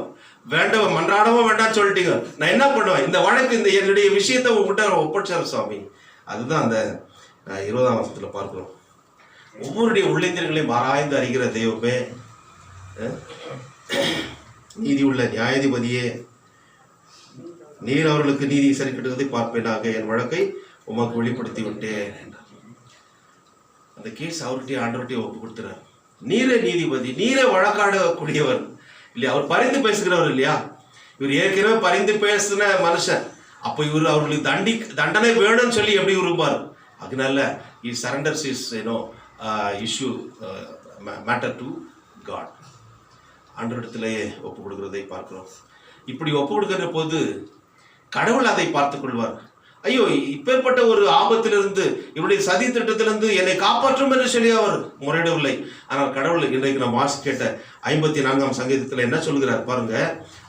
வேண்டாம் மன்றாடவும் வேண்டாம்னு சொல்லிட்டீங்க, நான் என்ன பண்ணுவேன்? இந்த வழக்கு இந்த என்னுடைய விஷயத்தை உங்ககிட்ட ஒப்படைச்சார் சுவாமி. அதுதான் அந்த 20ஆம் வசனத்துல பார்க்கிறோம். ஒவ்வொருடைய உள்ளிந்திரங்களையும் ஆராய்ந்து அறிகிற தெய்வமே, நீதி உள்ள நியாயாதிபதியே, நீர் அவர்களுக்கு நீதி சரி கட்டுவதை பார்ப்பேனாக, என் வழக்கை உமக்கு வெளிப்படுத்தி விட்டேன் என்றார். அந்த கேஸ் அவர்கிட்டயே ஆண்டவர்கிட்டயே ஒப்பு கொடுத்துறார். நீரே நீதிபதி, நீரே வழக்காடக்கூடியவர் இல்லையா? அவர் பரிந்து பேசுகிறவர் இல்லையா? இவர் ஏற்கனவே பரிந்து பேசின மனுஷன். அப்போ இவர் அவர்களுக்கு தண்டனை வேணும்னு சொல்லி எப்படி விரும்பார்? அதனால he surrenders his issue matter to God. ஆண்டவரிடத்திலேயே ஒப்பு கொடுக்கிறதை பார்க்கிறோம். இப்படி ஒப்பு கொடுக்கிற போது கடவுள் அதை பார்த்துக் கொள்வார். ஐயோ இப்பேற்பட்ட ஒரு ஆபத்திலிருந்து இவருடைய சதி திட்டத்திலிருந்து என்னை காப்பாற்றும் என்று சொல்லி அவர் முறையிடவில்லை. ஆனால் கடவுள் இன்றைக்கு நாம் வாசி கேட்ட 54ஆம் சங்கீதத்தில் என்ன சொல்கிறார் பாருங்க.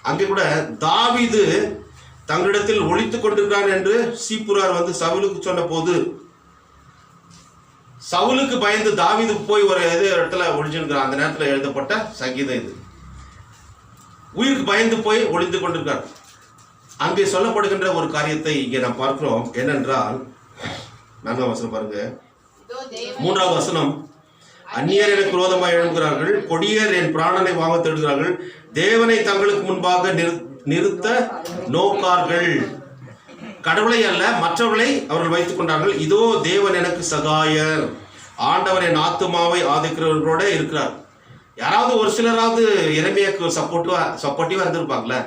அங்கே கூட தாவீது தங்களிடத்தில் ஒளித்துக் கொண்டிருக்கிறான் என்று சீப்புரார் வந்து சவுலுக்கு சொன்ன போது சவுலுக்கு பயந்து தாவீது போய் ஒரு இடத்துல ஒளிஞ்சிருக்கிறார். அந்த நேரத்தில் எழுதப்பட்ட சங்கீதம் இது. உயிருக்கு பயந்து போய் ஒளிந்து கொண்டிருக்கார். அங்கே சொல்லப்படுகின்ற ஒரு காரியத்தை இங்கே நாம் பார்க்கிறோம். என்னென்றால் 4ஆம் வசனம் பாருங்க. 3ஆவது வசனம், அந்நியர் எனக்கு விரோதமாக எழும்புகிறார்கள், கொடியர் என் பிராணனை வாங்க தேடுகிறார்கள், தேவனை தங்களுக்கு முன்பாக நிறுத்த நோக்கார்கள். கடவுளை அல்ல மற்றவர்களை அவர்கள் வைத்துக் கொண்டார்கள். இதோ தேவன் எனக்கு சகாயர், ஆண்டவர் என் ஆத்துமாவை ஆதிக்கிறவர்களோட இருக்கிறார். யாராவது ஒரு சிலராவது இறைமையாக்கு சப்போர்ட்டிவா இருந்திருப்பாங்களே,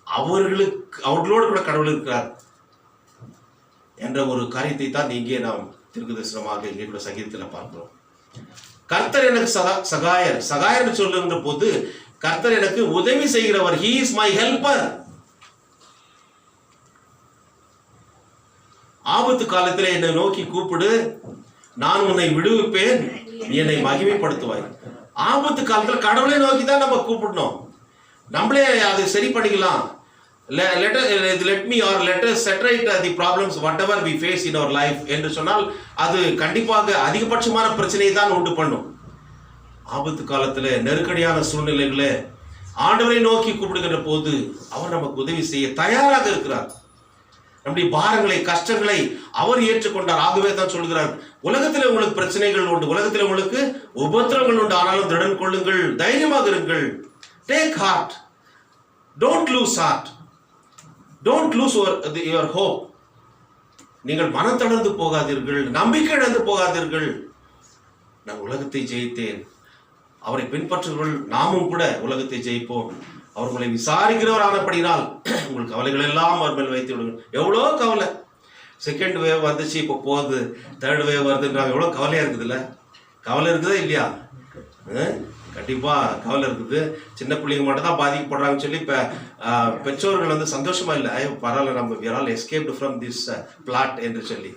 அவர்களோடு கூட கடவுள் இருக்கிறார் என்ற ஒரு காரியத்தை தான் இங்கே நாம் தீர்க்கதரிசனமாக இங்கே கூட சங்கீதத்தில் பார்க்கிறோம். கர்த்தர் எனக்கு சகாயர் சொல்லுகின்ற போது கர்த்தர் எனக்கு உதவி செய்கிறவர். He is my helper. ஆபத்து காலத்தில் என்னை நோக்கி கூப்பிடு, நான் உன்னை விடுவிப்பேன், நீ என்னை மகிமைப்படுத்துவாய். ஆபத்து காலத்தில் கடவுளை நோக்கி தான் நம்ம கூப்பிடணும். நம்மளே அதை சரி பண்ணிக்கலாம். let us set right the problems whatever we face in our life என்று சொன்னால் அது கண்டிப்பாக அதிகபட்சமான பிரச்சனையை தான் உண்டு பண்ணும். ஆபத்து காலத்தில் நெருக்கடியான சூழ்நிலைகளை ஆண்டவரை நோக்கி கூப்பிடுகின்ற போது அவர் நமக்கு உதவி செய்ய தயாராக இருக்கிறார். நம்முடைய பாரங்களை கஷ்டங்களை அவர் ஏற்றுக்கொண்டார். ஆகவே தான் சொல்கிறார், உலகத்தில் உங்களுக்கு பிரச்சனைகள் உண்டு, உலகத்தில் உங்களுக்கு உபத்திரங்கள் உண்டு, ஆனாலும் திடன் கொள்ளுங்கள், தைரியமாக இருங்கள். Take heart, don't lose heart, don't lose your hope. நீங்கள் மனம் தளர்ந்து போகாதீர்கள், நம்பிக்கை இழந்து போகாதீர்கள். நான் உலகத்தை ஜெயித்தேன், அவரை பின்பற்றுங்கள், நாமும் கூட உலகத்தை ஜெயிப்போம். அவர் உங்களை விசாரிக்கிறவர் ஆனப்படினால் உங்கள் கவலைகள் எல்லாம் அவர் மேல் வைத்து விடுங்கள். எவ்வளோ கவலை, செகண்ட் வேவ் வந்துச்சு, இப்போ போகுது, தேர்ட் வேவ் வருதுன்றாங்க. எவ்வளோ கவலையாக இருக்குதுல்ல? கவலை இருக்குதா இல்லையா? கண்டிப்பாக கவலை இருக்குது. சின்ன பிள்ளைங்க மட்டும் தான் பாதிக்கப்படுறாங்கன்னு சொல்லி இப்போ பெற்றோர்கள் வந்து சந்தோஷமா இல்லை, பரவாயில்ல நம்ம we are all escaped from this plot என்று சொல்லி.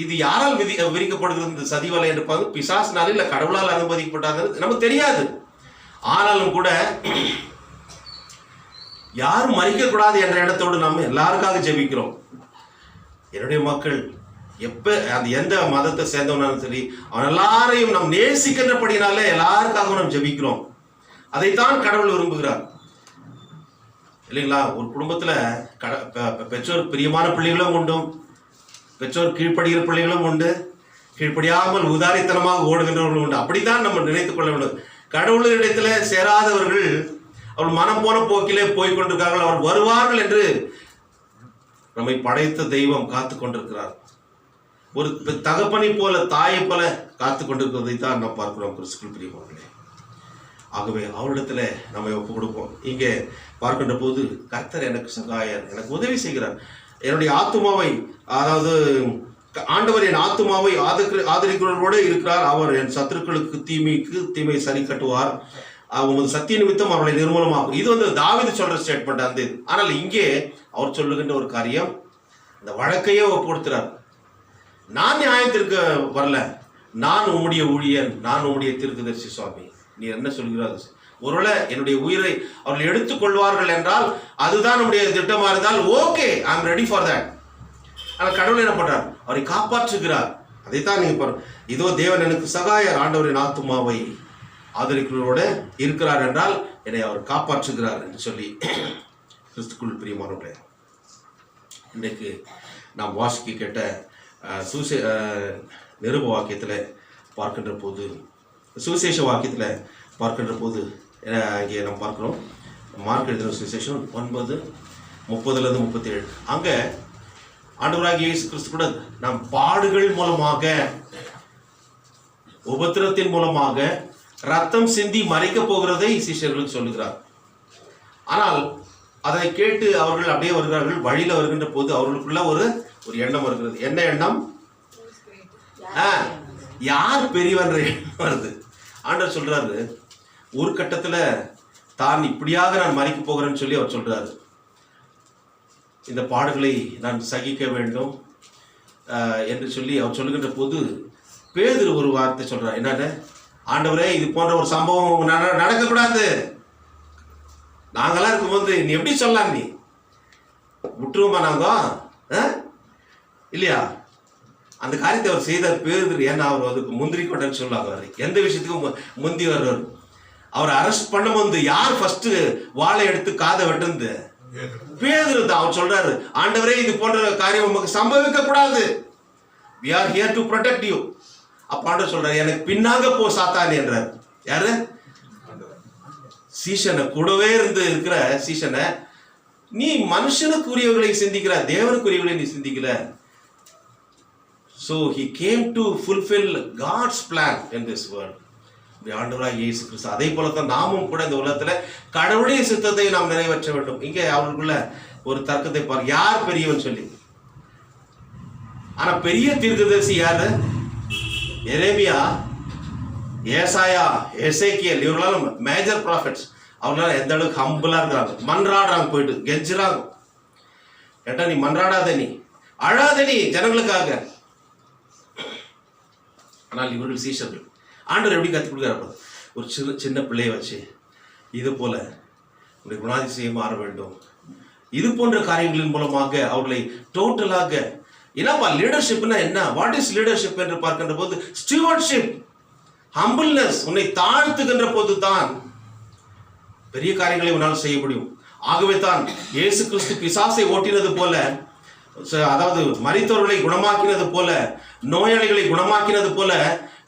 இது யாரால் விரிக்கப்படுகிறது இந்த சதிவலை என்று பார்த்து பிசாசினால இல்லை கடவுளால் அனுமதிக்கப்பட்டாது நமக்கு தெரியாது. ஆனாலும் கூட யாரும் மறிக்கக்கூடாது என்ற இடத்தோடு நம்ம எல்லாருக்காக ஜெபிக்கிறோம். என்னுடைய மக்கள் அது எந்த மதத்தை சேர்ந்தவனாலும் சரி, அவன் எல்லாரையும் நம் நேசிக்கின்றபடினாலே எல்லாருக்காகவும் நாம் ஜெபிக்கிறோம். அதைத்தான் கடவுள் விரும்புகிறார் இல்லைங்களா? ஒரு குடும்பத்தில் பெற்றோர் பிரியமான பிள்ளைகளும் உண்டு, பெற்றோர் கீழ்ப்படுகிற பிள்ளைகளும் உண்டு, கீழ்ப்படியாமல் உதாரித்தனமாக ஓடுகின்றவர்களும் உண்டு. அப்படித்தான் நம்ம நினைத்துக் கொள்ள வேண்டும். கடவுளிடத்தில் சேராதவர்கள் அவள் மனம் போன போக்கிலே போய்கொண்டிருக்கிறார்கள். அவர் வருவார்கள் என்று நம்மை படைத்த தெய்வம் காத்து கொண்டிருக்கிறார். ஒரு தகப்பனை போல தாயை போல காத்து கொண்டிருக்கிறதை தான் நாம் பார்க்கிறோம் கிறிஸ்துவுக்குள் பிரியமானவர்களே. ஆகவே அவரிடத்துல நம்ம ஒப்பு கொடுப்போம். இங்கே பார்க்கின்ற போது கர்த்தர் எனக்கு சகாயர், எனக்கு உதவி செய்கிறார், என்னுடைய ஆத்துமாவை, அதாவது ஆண்டவர் என் ஆத்துமாவை ஆதரிக்கிறவர்களோடு இருக்கிறார், அவர் என் சத்துருக்களுக்கு தீமை சரி கட்டுவார், உமது சத்திய நிமித்தம் அவர்களை நிர்மூலமாகும். இது வந்து தாவீது சொல்ற ஸ்டேட்மெண்ட் அந்த இது. ஆனால் இங்கே அவர் சொல்லுகின்ற ஒரு காரியம், இந்த வழக்கையே ஒப்பு கொடுக்கிறார். நான் நியாயத்திற்கு வரல, நான் உம்முடைய ஊழியன், நான் உம்முடைய தீர்க்கதரிசி சுவாமி, நீ என்ன சொல்கிறார்? ஒருவேளை என்னுடைய உயிரை அவர்கள் எடுத்துக்கொள்வார்கள் என்றால் அதுதான் நம்முடைய திட்டமா இருந்தால் okay, I am ready for that. ஆனால் கடவுள் என்ன பண்றார்? அவரை காப்பாற்றுகிறார். அதைத்தான் நீங்க பாருங்க, இதோ தேவன் எனக்கு சகாயர், ஆண்டவரின் ஆத்துமாவை ஆதரிக்கிறவரோட இருக்கிறார் என்றால் என்னை அவர் காப்பாற்றுகிறார் என்று சொல்லி கிறிஸ்துக்குள் பிரியமானவர்களே, இன்றைக்கு நாம் வாசிக்க கேட்ட நிருப வாக்கியத்தில் பார்க்கின்ற போது, சுவிசேஷ வாக்கியத்தில் பார்க்கின்ற போது இங்கே நாம் பார்க்கிறோம். மார்க் எழுதின சுவிசேஷம் 9:30-37. அங்கே ஆண்டவராகிய இயேசு கிறிஸ்து கூட நாம் பாடுகள் மூலமாக, உபத்திரத்தின் மூலமாக ரத்தம் சிந்தி மறைக்க போகிறதை சிஷ்யர்களுக்கு சொல்லுகிறார். ஆனால் அதை கேட்டு அவர்கள் அப்படியே வருகிறார்கள். வழியில் வருகின்ற போது அவர்களுக்குள்ள ஒரு எண்ணம் வருகிறது. என்ன எண்ணம்? யார் பெரியவன்ற எண்ணம் வருது. ஆண்டவர் சொல்றாரு, ஒரு கட்டத்தில் தான் இப்படியாக நான் மறிக்க போகிறேன்னு சொல்லி அவர் சொல்றாரு. இந்த பாடுகளை நான் சகிக்க வேண்டும் என்று சொல்லி அவர் சொல்லுகின்ற போது பேதுரு ஒரு வார்த்தை சொல்றார். என்னன்னு? ஆண்டவரே, இது போன்ற ஒரு சம்பவம் நடக்கக்கூடாது. நாங்களாம் இருக்கும்போது நீ எப்படி சொல்லலாம்? நீ விட்டுருவோமா நாங்க? இல்லையா? அந்த காரியத்தை அவர் செய்தார் பேதுரு. ஏன்னா அவர் அதுக்கு முந்திரி கொண்டன்னு சொல்லுவாங்க. எந்த விஷயத்துக்கும் முந்தி வர்றவர். அவர் அரெஸ்ட் பண்ணும்போது யார் ஃபர்ஸ்ட் வாழை எடுத்து காதை வெட்டுந்து? பேதுரு தான். அவர் சொல்றாரு, ஆண்டவரே, இது போன்ற காரியம் உங்களுக்கு சம்பவிக்க கூடாது. we are here to protect you. அப்ப ஆண்டவர் சொல்றாரு, எனக்கு பின்னாக போ சாத்தானே என்றார். யாரு? சீஷனை, கூடவே இருந்து இருக்கிற சீஷனை, நீ மனுஷனுக்குரியவர்களை சிந்திக்கிற, தேவனுக்குரியவர்களை நீ சிந்திக்கல. So he came to fulfill God's plan in this world. ஆண்டவராகிய இயேசு கிறிஸ்து. அதே போலத்தான் நாமும் கூட இந்த உலகத்துல கடவுளுடைய சித்தத்தை நாம் நிறைவேற்ற வேண்டும். இங்கே அவர்களுக்குள்ள ஒரு தர்க்கத்தை பாரு, யார் பெரியவன் சொல்லி. ஆனா பெரிய தீர்க்கதரிசி யாரு? எரேமியா, ஏசாயா, எசேக்கியேல், இவர்களாலும் மேஜர் ப்ராஃபிட்ஸ். அவங்களால எந்த அளவுக்கு ஹம்பிளா இருக்கிறாங்க, மன்றாடுறாங்க, போயிட்டு கெஞ்சுறாங்க. ஏட்டா, நீ மன்றாடாத, நீ அழாத, நீ ஜனங்களுக்காக. ஆனால் இவர்கள் சீஷர்கள். ஆண்டவர் எப்படி கற்றுக் கொடுக்குறாரு? ஒரு சின்ன பிள்ளையை வச்சு இது போல உடைய குணாதிசயம் மாற வேண்டும். இது போன்ற காரியங்களின் மூலமாக அவர்களை டோட்டலாக, என்னப்பா லீடர்ஷிப்னா என்ன? வாட் இஸ் லீடர்ஷிப் என்று பார்க்கின்ற போது ஸ்டீவர்ட்ஷிப், ஹம்பிள்னஸ். உன்னை தாழ்த்துகின்ற போது தான் பெரிய காரியங்களை உன்னால் செய்ய முடியும். ஆகவே தான் இயேசு கிறிஸ்து பிசாசை ஓட்டினது போல, அதாவது மரித்தவர்களை குணமாக்கினது போல, நோயாளிகளை குணமாக்கினது போல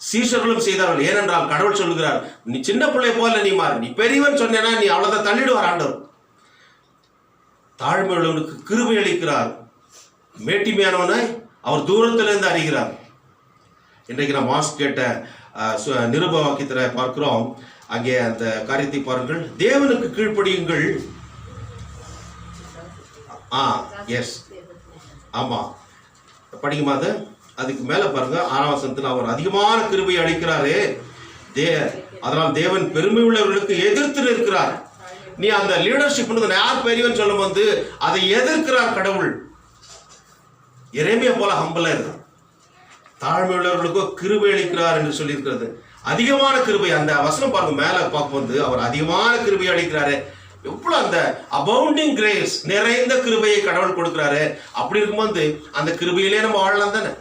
சீஷர்களும் செய்தார்கள். ஏனென்றால் கடவுள் சொல்லுகிறார், நீ சின்ன பிள்ளை போல நீ மாறு, நீ பெரியவன் சொன்னேன்னா நீ அவ்வளவுதான் தள்ளிடுவார் ஆண்டவர். தாழ்மை உள்ளவனுக்கு கிருபை அளிக்கிறார், மேட்டிமையானவனை அவர் தூரத்திலிருந்து அறிகிறார். இன்றைக்கு நாம் வாசி கேட்ட நிருப வாக்கியத்தை பார்க்கிறோம். அங்கே அந்த காரியத்தை பாருங்கள். தேவனுக்கு கீழ்ப்படியுங்கள். எஸ், ஆமா, படிக்குமா? அது அதுக்கு மேல பாருங்க, 6ஆம் வசனத்தில் அவர் அதிகமான கிருபையை அளிக்கிறாரே, அதனால் தேவன் பெருமை உள்ளவர்களுக்கு எதிர்த்து இருக்கிறார். நீ அந்த லீடர்ஷிப் யார் பெரியவன் சொல்லும் போது அதை எதிர்க்கிறார் கடவுள். எரேமியா போல ஹம்பலா இருக்கிறார். தாழ்மை உள்ளவர்களுக்கோ கிருபை அளிக்கிறார் என்று சொல்லி இருக்கிறது. அதிகமான கிருபை. அந்த வசனம் பாருங்க, மேல பார்க்கும்போது அவர் அதிகமான கிருபை அளிக்கிறாரு. எவ்வளவு அந்த அபவுண்டிங் கிரேஸ், நிறைந்த கிருபையை கடவுள் கொடுக்கிறாரு. அப்படி இருக்கும்போது அந்த கிருபையிலே நம்ம வாழலாம் தானே.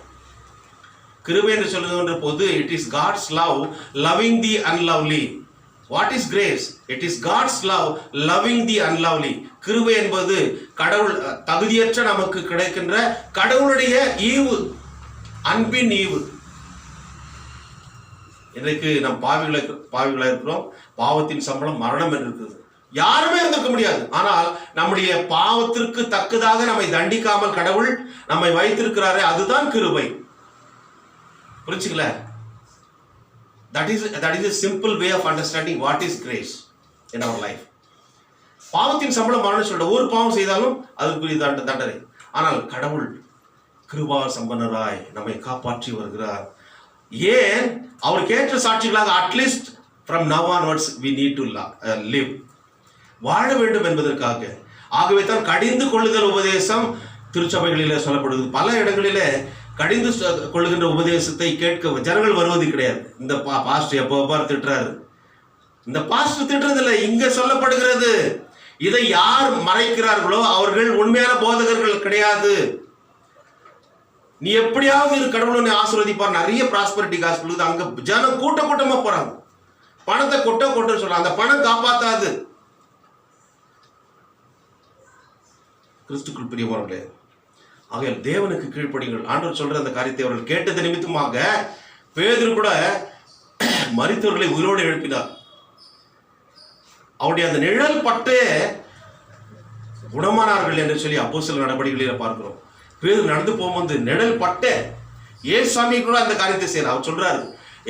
கிருபை என்று சொல்லுகின்ற போது it is God's love loving the unlovely. What is grace? It is God's love loving the unlovely. கிருபை என்பது கடவுள் தகுதியற்ற நமக்கு கிடைக்கின்ற கடவுளுடைய ஈவு, அன்பின் ஈவு. இன்றைக்கு நம் பாவிகளா இருக்கிறோம். பாவத்தின் சம்பளம் மரணம் என்று இருக்குது. யாருமே இருந்திருக்க முடியாது. ஆனால் நம்முடைய பாவத்திற்கு தக்கதாக நம்மை தண்டிக்காமல் கடவுள் நம்மை வைத்திருக்கிறாரே, அதுதான் கிருபை. புரிஞ்சுக்கல? That is a simple way of understanding what is grace in our life. பாவத்தின் சம்பளம் மரணம் சொல்ற, ஒரு பாவம் செய்தாலும் அதுக்குரிய தண்டனை. ஆனால் கடவுள் கிருபா சம்பன்னராய் நம்மை காப்பாற்றி வருகிறார். ஏன்? அவருக்கு ஏற்ற சாட்சிகளாக at least from now onwards we need to live, வாழ வேண்டும் என்பதற்காக. ஆகவே தான் கடிந்து கொள்ளுதல் உபதேசம் திருச்சபைகளிலே சொல்லப்படுது. பல இடங்களிலே கடிந்து கொள்ளுகின்ற உபதேசத்தை கேட்க ஜனங்கள் வருவது கிடையாது. இந்த பாஸ்டர் எப்போ திட்டுறாரு, இந்த பாஸ்டர் திட்டுறதில்லை, இங்க சொல்லப்படுகிறது. இதை யார் மறைக்கிறார்களோ அவர்கள் உண்மையான போதகர்கள் கிடையாது. நீ எப்படியாவது கடவுள் உன்னை ஆசீர்வதிப்பார். நிறைய ப்ராஸ்பரிட்டி காஸ்பல், அங்க ஜனம் கூட்டமா போறாங்க, பணத்தை கொட்ட சொல்றாங்க. அந்த பணம் காப்பாத்தாது. கிறிஸ்துக்குள் பிரியமானவர்களே, ஆகையால் தேவனுக்கு கீழ்ப்படிங்கள். ஆண்டவர் சொல்ற அந்த காரியத்தை அவர்கள் கேட்டது நிமித்தமாக பேதுரு கூட மரித்தவர்களை உயிரோடு எழுப்பினார். அவருடைய அந்த நிழல் பட்டே குணமானார்கள் என்று சொல்லி அப்போஸ்தலர் நடவடிக்கைகளில் பார்க்கிறோம். பேதுரு நடந்து போகும்போது நிழல் பட்டே ஏசாமி கூட அந்த காரியத்தை செய்யறார். அவர் சொல்றாரு,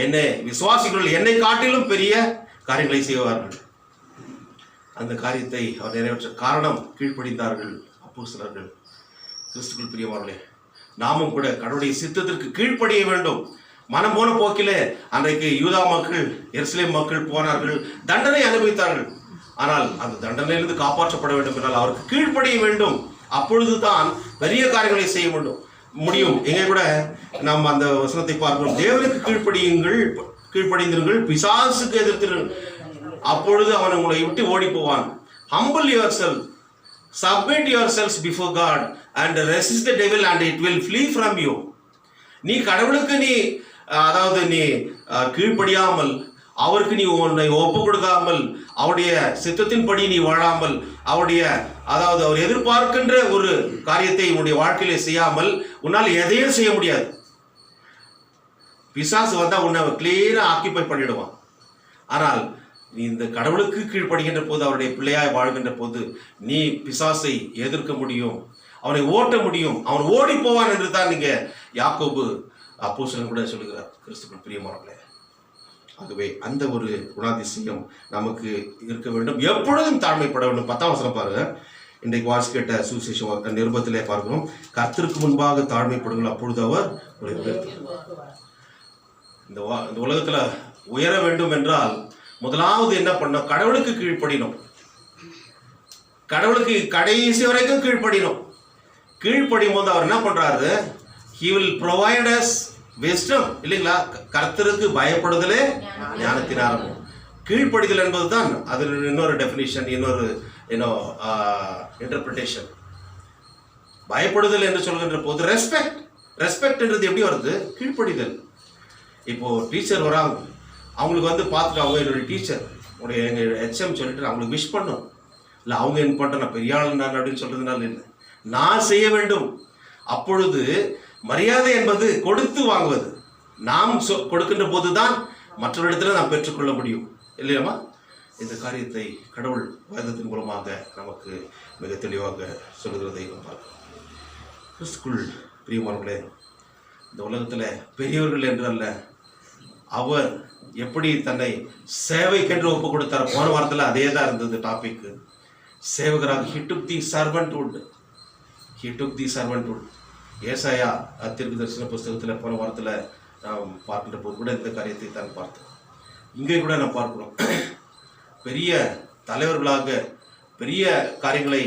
என்னை விசுவாசிகள் என்னை காட்டிலும் பெரிய காரியங்களை செய்வார்கள். அந்த காரியத்தை அவர் நிறைவேற்ற காரணம் கீழ்ப்படிந்தார்கள் அப்போஸ்தலர்கள். கிறிஸ்துக்குள் பிரியமானவர்களே, நாமும் கூட கடவுளுடைய சித்தத்திற்கு கீழ்ப்படிய வேண்டும். மனம் போன போக்கிலே அன்றைக்கு யூதா மக்கள், எருசலேம் மக்கள் போனார்கள், தண்டனை அனுபவித்தார்கள். ஆனால் அந்த தண்டனையிலிருந்து காப்பாற்றப்பட வேண்டும் என்றால் அவருக்கு கீழ்ப்படிய வேண்டும். அப்பொழுதுதான் பெரிய காரியங்களை செய்ய முடியும். எங்கே கூட நாம் அந்த வசனத்தை பார்க்கிறோம். தேவனுக்கு கீழ்ப்படிந்தீர்கள், பிசாசுக்கு எதிர்த்திருங்கள், அப்பொழுது அவன் உங்களை விட்டு ஓடி போவான். Humble yourself, submit yourselves before God and resist the devil and it will flee from you. நீ கடவுளுக்கு அதாவது நீ கீழ்ப்படியாமல், அவருக்கு நீ உன்னை ஒப்பு கொடுக்காமல், அவருடைய சித்தத்தின்படி நீ வாழாமல், அதாவது அவர் எதிர்பார்க்கின்ற ஒரு காரியத்தை உன்னுடைய வாழ்க்கையில செய்யாமல் உன்னால் எதையும் செய்ய முடியாது. பிசாசு வந்தா உன்னை கிளியரா ஆக்கிபை பண்ணிடுவான். ஆனால் நீ இந்த கடவுளுக்கு கீழ்ப்படுகின்ற போது, அவருடைய பிள்ளையாய் வாழ்கின்ற போது நீ பிசாசை எதிர்க்க முடியும், அவனை ஓட்ட முடியும், அவன் ஓடி போவான் என்று தான் நீங்க யாக்கோபு அப்போஸ்தலன் கூட சொல்லுகிறார். கிறிஸ்துவின் பிரியமானவர்களே, ஆகவே அந்த ஒரு குணாதிசயம் நமக்கு இருக்க வேண்டும். எப்பொழுதும் தாழ்மைப்பட வேண்டும். 10ஆம் வசனம் பாருங்க. இன்றைக்கு வாசிக்கிட்ட சுவிசேஷம் நிருபத்திலே பார்க்கிறோம். கர்த்தருக்கு முன்பாக தாழ்மைப்படுங்கள், அப்பொழுது அவர் இந்த உலகத்துல உயர வேண்டும் என்றால் முதலாவது என்ன பண்ணோம்? கடவுளுக்கு கீழ்ப்படினோம். கடவுளுக்கு கடைசி வரைக்கும் கீழ்ப்படினோம். கீழ்ப்படியும் போது அவர் என்ன பண்றாரு? He will provide us wisdom. இல்லைங்களா? கர்த்தருக்கு பயப்படுதலே ஞானத்தின் ஆரம்பம். கீழ்ப்படிதல் என்பது தான் அது இன்னொரு டெஃபினிஷன், இன்னொரு இன்டர்பிரிட்டேஷன். பயப்படுதல் என்று சொல்கின்ற போது ரெஸ்பெக்ட் என்றது எப்படி வருது? கீழ்ப்படிதல். இப்போ டீச்சர் வராங்க, அவங்களுக்கு பார்த்துட்டு அவங்க என்னுடைய டீச்சர் எங்கள் ஹெச்எம் சொல்லிட்டு அவங்களுக்கு விஷ் பண்ணும். இல்லை அவங்க என்ன பண்ணுறேன், நான் பெரிய ஆள் நான் அப்படின்னு சொல்கிறதுனால இல்லை, நான் செய்ய வேண்டும். அப்பொழுது மரியாதை என்பது கொடுத்து வாங்குவது. நாம் கொடுக்கின்ற போது தான் மற்றவரிடத்தில் நாம் பெற்றுக்கொள்ள முடியும், இல்லையாமா? இந்த காரியத்தை கடவுள் வேதத்தின் மூலமாக நமக்கு மிக தெளிவாக சொல்லுகிறதை பார்க்கிறோம். கிறிஸ்துக்குள் பிரியமானவர்களே, இந்த உலகத்தில் பெரியவர்கள் என்று அல்ல, அவர் எப்படி தன்னை சேவைக்கென்று ஒப்பு கொடுத்தார். போன வாரத்தில் அதே தான் இருந்தது topic. சேவகராக he took the servanthood. ஏசாயா தீர்க்க தரிசன புஸ்தகத்தில் போன வாரத்தில் நாம் பார்க்கின்ற போது கூட இந்த காரியத்தை தான் பார்த்தோம். இங்கே கூட நாம் பார்க்கிறோம். பெரிய தலைவர்களாக பெரிய காரியங்களை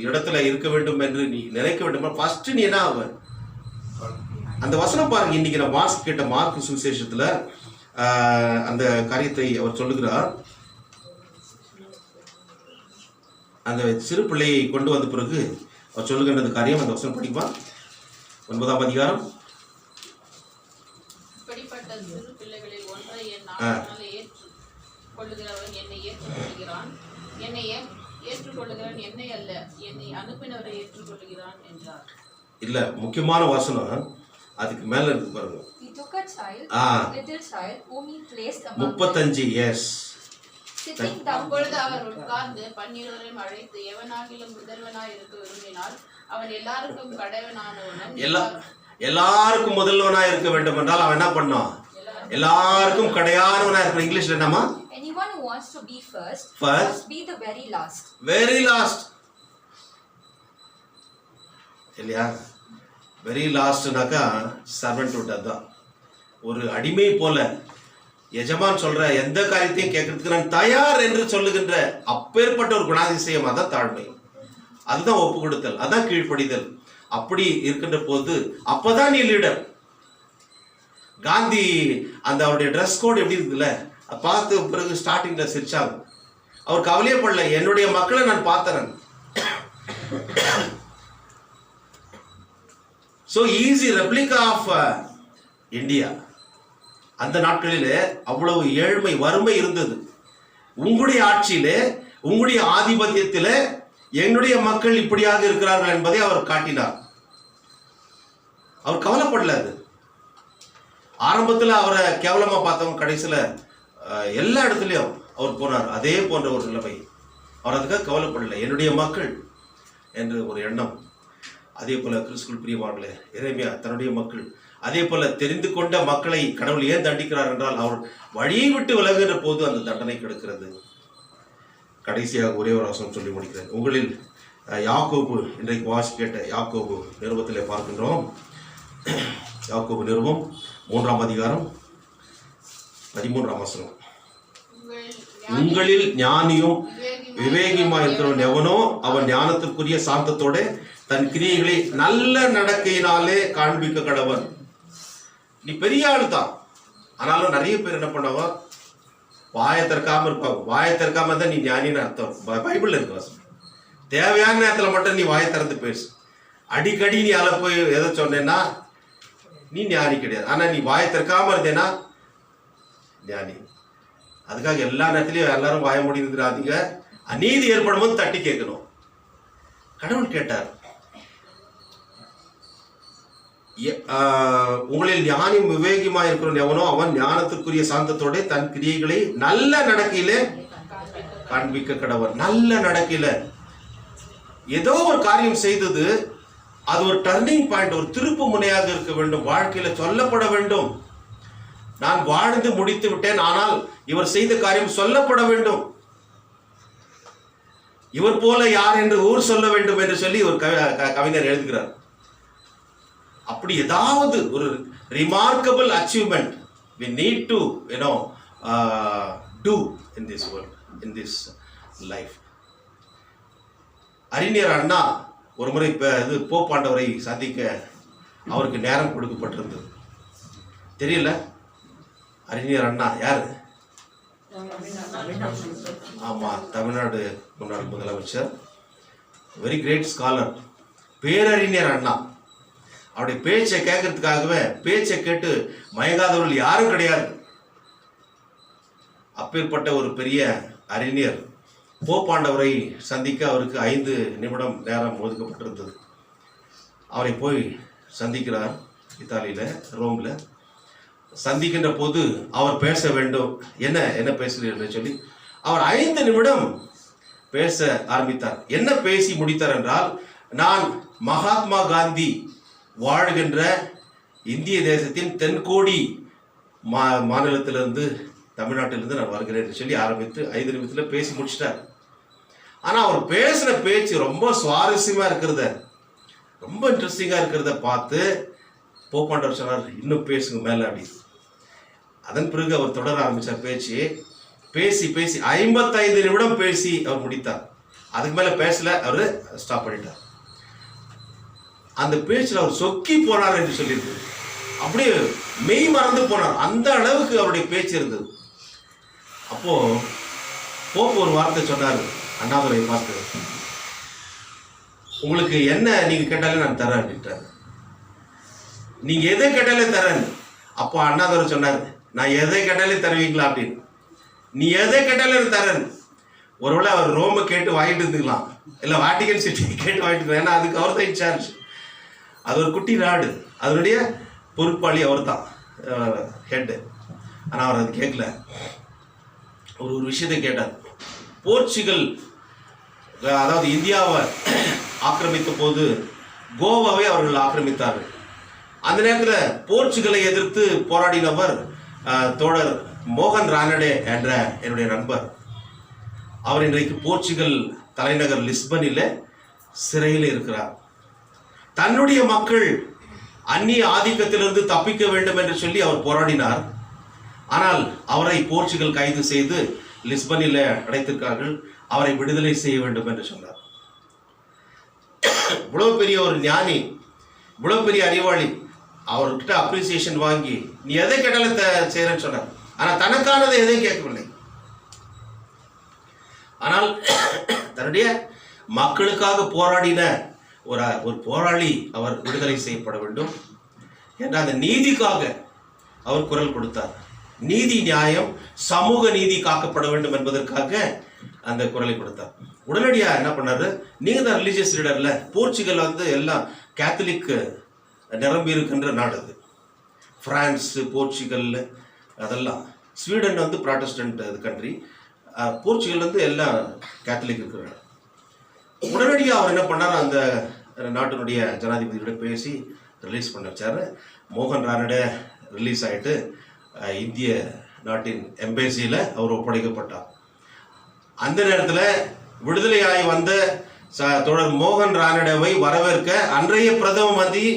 இடத்துல இருக்க வேண்டும் என்று நீ நினைக்க வேண்டும். ஃபர்ஸ்ட் நீ என்ன ஆவ? அந்த வசனம் பாருங்க. இன்னைக்கு நான் கேட்ட மார்க் சுவிசேஷத்துல அந்த காரியத்தை அவர் சொல்லுகிறார். அந்த சிறு பிள்ளையை கொண்டு வந்த பிறகு அவர் சொல்லுகின்றது காரியம். அந்த வசனம் படிப்பா. 9ஆம் அதிகாரம். இப்படிப்பட்ட சிறு பிள்ளைகளில் ஒன்றை என் நாமத்தினாலே ஏற்றுக்கொள்ளுகிறவன் என்னை ஏற்றுக்கொள்கிறான், என்னை ஏற்றுக்கொள்ளுகிறவன் என்னை அல்ல, என்னை அனுப்பினவரை ஏற்றுக்கொள்கிறான் என்றார். இல்ல, முக்கியமான வசனம் அதுக்கு மேல இருக்கு பாருங்க. He took a child, little child, whom he placed among 35 S sitting down. அப்பொழுது அவர் உட்கார்ந்து 12 அழைத்து, எவனாகிலும் முதல்வனாய் இருக்க விரும்பினால் அவன் எல்லாருக்கும் கடைவனானவனும், எல்லாருக்கும் முதல்வனா இருக்க வேண்டும் என்றால் அவன் என்ன பண்ணான்? எல்லாருக்கும் கடையானவனா இருக்கணும். இங்கிலீஷ்ல என்னமா? Anyone who wants to be first must be the very last. இல்லையா? வெரி லாஸ்ட்னாக்கா சர்வன்ட்ஹுட். அதுதான் ஒரு அடிமை போல எஜமான் சொல்ற எந்த காரியத்தையும் கேட்கறதுக்கு நான் தயார் என்று சொல்லுகின்ற அப்பேற்பட்ட ஒரு குணாதிசயம். அதான் தாழ்மை, அதுதான் ஒப்பு கொடுத்தல், அதான் கீழ்ப்படிதல். அப்படி இருக்கின்ற போது அப்பதான் நீ லீடர். காந்தி அந்த அவருடைய ட்ரெஸ் கோட் எப்படி இருக்குல்ல, பார்த்து பிறகு ஸ்டார்டிங்ல சிரிச்சாங்க. அவர் கவலையே படல, என்னுடைய மக்களை நான் பார்த்தேன். So easy replica of India. அந்த நாட்களிலே அவ்வளவு ஏழ்மை வறுமை இருந்தது. உங்களுடைய ஆட்சியிலே உங்களுடைய ஆதிபத்தியத்திலே என்னுடைய மக்கள் இப்படியாக இருக்கிறார்கள் என்பதை அவர் காட்டினார். அவர் கவலைப்படல. அது ஆரம்பத்தில் அவரை கேவலமா பார்த்தவங்க கடைசியில் எல்லா இடத்துலையும் அவர் போனார். அதே போன்ற ஒரு நிலைமை. அவர் அதுக்காக கவலைப்படலை. என்னுடைய மக்கள் என்ற ஒரு எண்ணம். அதே போல கிறிஸ்துவுக்குள் பிரியமானவர்களே, எரேமியா தன்னுடைய மக்கள், அதே போல தெரிந்து கொண்ட மக்களை கடவுள் ஏன் தண்டிக்கிறார் என்றால் அவர் வழியை விட்டு விலகுகிற போது அந்த தண்டனை கிடைக்கிறது. கடைசியாக ஒரே ஒரு அவசரம் சொல்லி முடிக்கிறேன். உங்களில் யாக்கோபு, இன்றைக்கு கேட்ட யாக்கோபு நிருபத்திலே பார்க்கின்றோம். யாக்கோபு நிருபம் 3ஆம் அதிகாரம் 13ஆம் வசனம். உங்களில் ஞானியும் விவேகியமா இருக்கிறவன் எவனோ அவன் ஞானத்திற்குரிய சாந்தத்தோட தன் கிரியைகளை நல்ல நடக்கையினாலே காண்பிக்க கடவன். நீ பெரிய ஆளு தான், ஆனாலும் நிறைய பேர் என்ன பண்ணுவாங்க, வாயை திறக்காம இருப்பாங்க. வாயை திறக்காம தான் நீ ஞானின்னு அர்த்தம். பைபிள்ல இருக்கு வசனம். தேவையான நேரத்துல மட்டும் நீ வாயை திறந்து பேசு. அடிக்கடி நீ அதில் போய் எதை சொன்னேன்னா நீ ஞானி கிடையாது. ஆனா நீ வாயை திறக்காம இருந்தேன்னா ஞானி. அதுக்காக எல்லா நேரத்திலையும் எல்லாரும் வாய முடிந்துடாதீங்க. அநீதி ஏற்படும் போது தட்டி கேட்கணும். கடவுள் கேட்டார், உங்களில் ஞானியும் விவேகியமா இருக்கிறவன் எவனோ அவன் ஞானத்திற்குரிய சாந்தத்தோட தன் கிரியைகளை நல்ல நடக்கையிலே காண்பிக்க கடவன். நல்ல நடக்கையில ஏதோ ஒரு காரியம் செய்தது, அது ஒரு டர்னிங் பாயிண்ட், ஒரு திருப்பு முனையாக இருக்க வேண்டும். வாழ்க்கையில சொல்லப்பட வேண்டும், நான் வாழ்ந்து முடித்து விட்டேன், ஆனால் இவர் செய்த காரியம் சொல்லப்பட வேண்டும். இவர் போல யார் என்று ஊர் சொல்ல வேண்டும் என்று சொல்லி ஒரு கவிஞர் எழுதுகிறார். அப்படி ஏதாவது ஒரு remarkable achievement we need to do in this world, in this life. அறிஞர் அண்ணா ஒரு முறை போப்பாண்டவரை சந்திக்க அவருக்கு நேரம் கொடுக்கப்பட்டிருந்தது. தெரியல, அறிஞர் அண்ணா யாரு? ஆமா, தமிழ்நாடு முன்னாள் முதலமைச்சர், வெரி கிரேட் ஸ்காலர், பேரறிஞர் அண்ணா. அவருடைய பேச்சை கேட்கறதுக்காகவே பேச்சை கேட்டு மயங்காதவர்கள் யாரும் கிடையாது. அப்பேற்பட்ட ஒரு பெரிய அறிஞர் போப்பாண்டவரை சந்திக்க அவருக்கு 5 நிமிடம் நேரம் ஒதுக்கப்பட்டிருந்தது. அவரை போய் சந்திக்கிறார். இத்தாலியில, ரோம்ல சந்திக்கின்ற போது அவர் பேச வேண்டும். என்ன பேசுகிறீர் என்று சொல்லி அவர் 5 நிமிடம் பேச ஆரம்பித்தார். என்ன பேசி முடித்தார் என்றால், நான் மகாத்மா காந்தி வாழ்கின்ற இந்திய தேசத்தின் தென்கோடி மாநிலத்திலிருந்து, தமிழ்நாட்டிலிருந்து நான் வருகிறேன் என்று சொல்லி ஆரம்பித்து 5 நிமிஷத்துல பேசி முடிச்சிட்டார். ஆனா அவர் பேசுற பேச்சு ரொம்ப சுவாரஸ்யமா இருக்கிறத, ரொம்ப இன்ட்ரெஸ்டிங்கா இருக்கிறத பார்த்து போப்பாண்டவர் சொன்னார், இன்னும் பேசுங்க மேல அப்படி. அதன் பிறகு அவர் தொடர ஆரம்பிச்சார் பேச்சு. பேசி 55 நிமிடம் பேசி அவர் முடித்தார். அதுக்கு மேல பேசல, அவரு ஸ்டாப் பண்ணிட்டார். அந்த பேச்சில் அவர் சொக்கி போனார் என்று சொல்லியிருக்கு. அப்படியே மெய் மறந்து போனார், அந்த அளவுக்கு அவருடைய பேச்சு இருந்தது. அப்போ போப்பு ஒரு வார்த்தை சொன்னார் அண்ணாதுரை பார்த்து, உங்களுக்கு என்ன நீங்க கேட்டாலே நான் தரேன் அப்படின்ட்டார். நீங்க எதை கேட்டாலே தரேன். அப்போ அண்ணாதுரை சொன்னார், நான் எதை கேட்டாலே தருவீங்களா அப்படின்னு. நீ எதை கேட்டாலே தரேன். ஒருவேளை அவர் ரோமை கேட்டு வாங்கிட்டு இருந்துக்கலாம், இல்லை வாட்டிகன் சிட்டி கேட்டு வாங்கிட்டு இருக்கலாம். ஏன்னா அதுக்கு அவர் தான் இன்சார்ஜ். அது ஒரு குட்டி நாடு, அதனுடைய பொறுப்பாளி அவர் தான், ஹெட்டு. ஆனால் அவர் அது கேட்கல. ஒரு விஷயத்தை கேட்டார். போர்ச்சுகல், அதாவது இந்தியாவை ஆக்கிரமித்த போது கோவாவை அவர்கள் ஆக்கிரமித்தார்கள். அந்த நேரத்தில் போர்ச்சுகலை எதிர்த்து போராடினவர் தோழர் மோகன் ரானடே என்ற என்னுடைய நண்பர். அவர் இன்றைக்கு போர்ச்சுகல் தலைநகர் லிஸ்பனில் சிறையில் இருக்கிறார். தன்னுடைய மக்கள் அந்நிய ஆதிக்கத்திலிருந்து தப்பிக்க வேண்டும் என்று சொல்லி அவர் போராடினார். ஆனால் அவரை போர்ச்சுகல் கைது செய்து லிஸ்பனில் அடைத்திருக்கார்கள். அவரை விடுதலை செய்ய வேண்டும் என்று சொன்னார். இவ்வளவு பெரிய ஒரு ஞானி, இவ்வளவு பெரிய அறிவாளி, அவர்கிட்ட அப்ரிசியேஷன் வாங்கி நீ எதை கேட்டாலும் செய்யறேன்னு சொன்னார். ஆனால் தனக்கானதை எதையும் கேட்கவில்லை. ஆனால் தன்னுடைய மக்களுக்காக போராடின ஒரு போராளி அவர் விடுதலை செய்யப்பட வேண்டும் என்ற அந்த நீதிக்காக அவர் குரல் கொடுத்தார். நீதி, நியாயம், சமூக நீதி காக்கப்பட வேண்டும் என்பதற்காக அந்த குரலை கொடுத்தார். உடனடியாக என்ன பண்ணாரு, நீங்க தான் ரிலீஜியஸ் லீடர்ல, போர்ச்சுகல் எல்லாம் கேத்தலிக் நிரம்பி இருக்கின்ற நாடு அது. பிரான்ஸ், போர்ச்சுகல் அதெல்லாம். Sweden Protestant country. போர்ச்சுகல் எல்லாம் கேத்தலிக் இருக்கிறார். உடனடியாக அவர் என்ன பண்ணார், அந்த நாட்டினுடைய ஜனாதிபதியோட பேசி ரிலீஸ் பண்ண வச்சார். மோகன் ரானடே ரிலீஸ் ஆகிட்டு இந்திய நாட்டின் எம்பேசியில் அவர் ஒப்படைக்கப்பட்டார். அந்த நேரத்தில் விடுதலையாகி வந்த தோழர் மோகன் ரானடேவை வரவேற்க அன்றைய பிரதம மந்திரி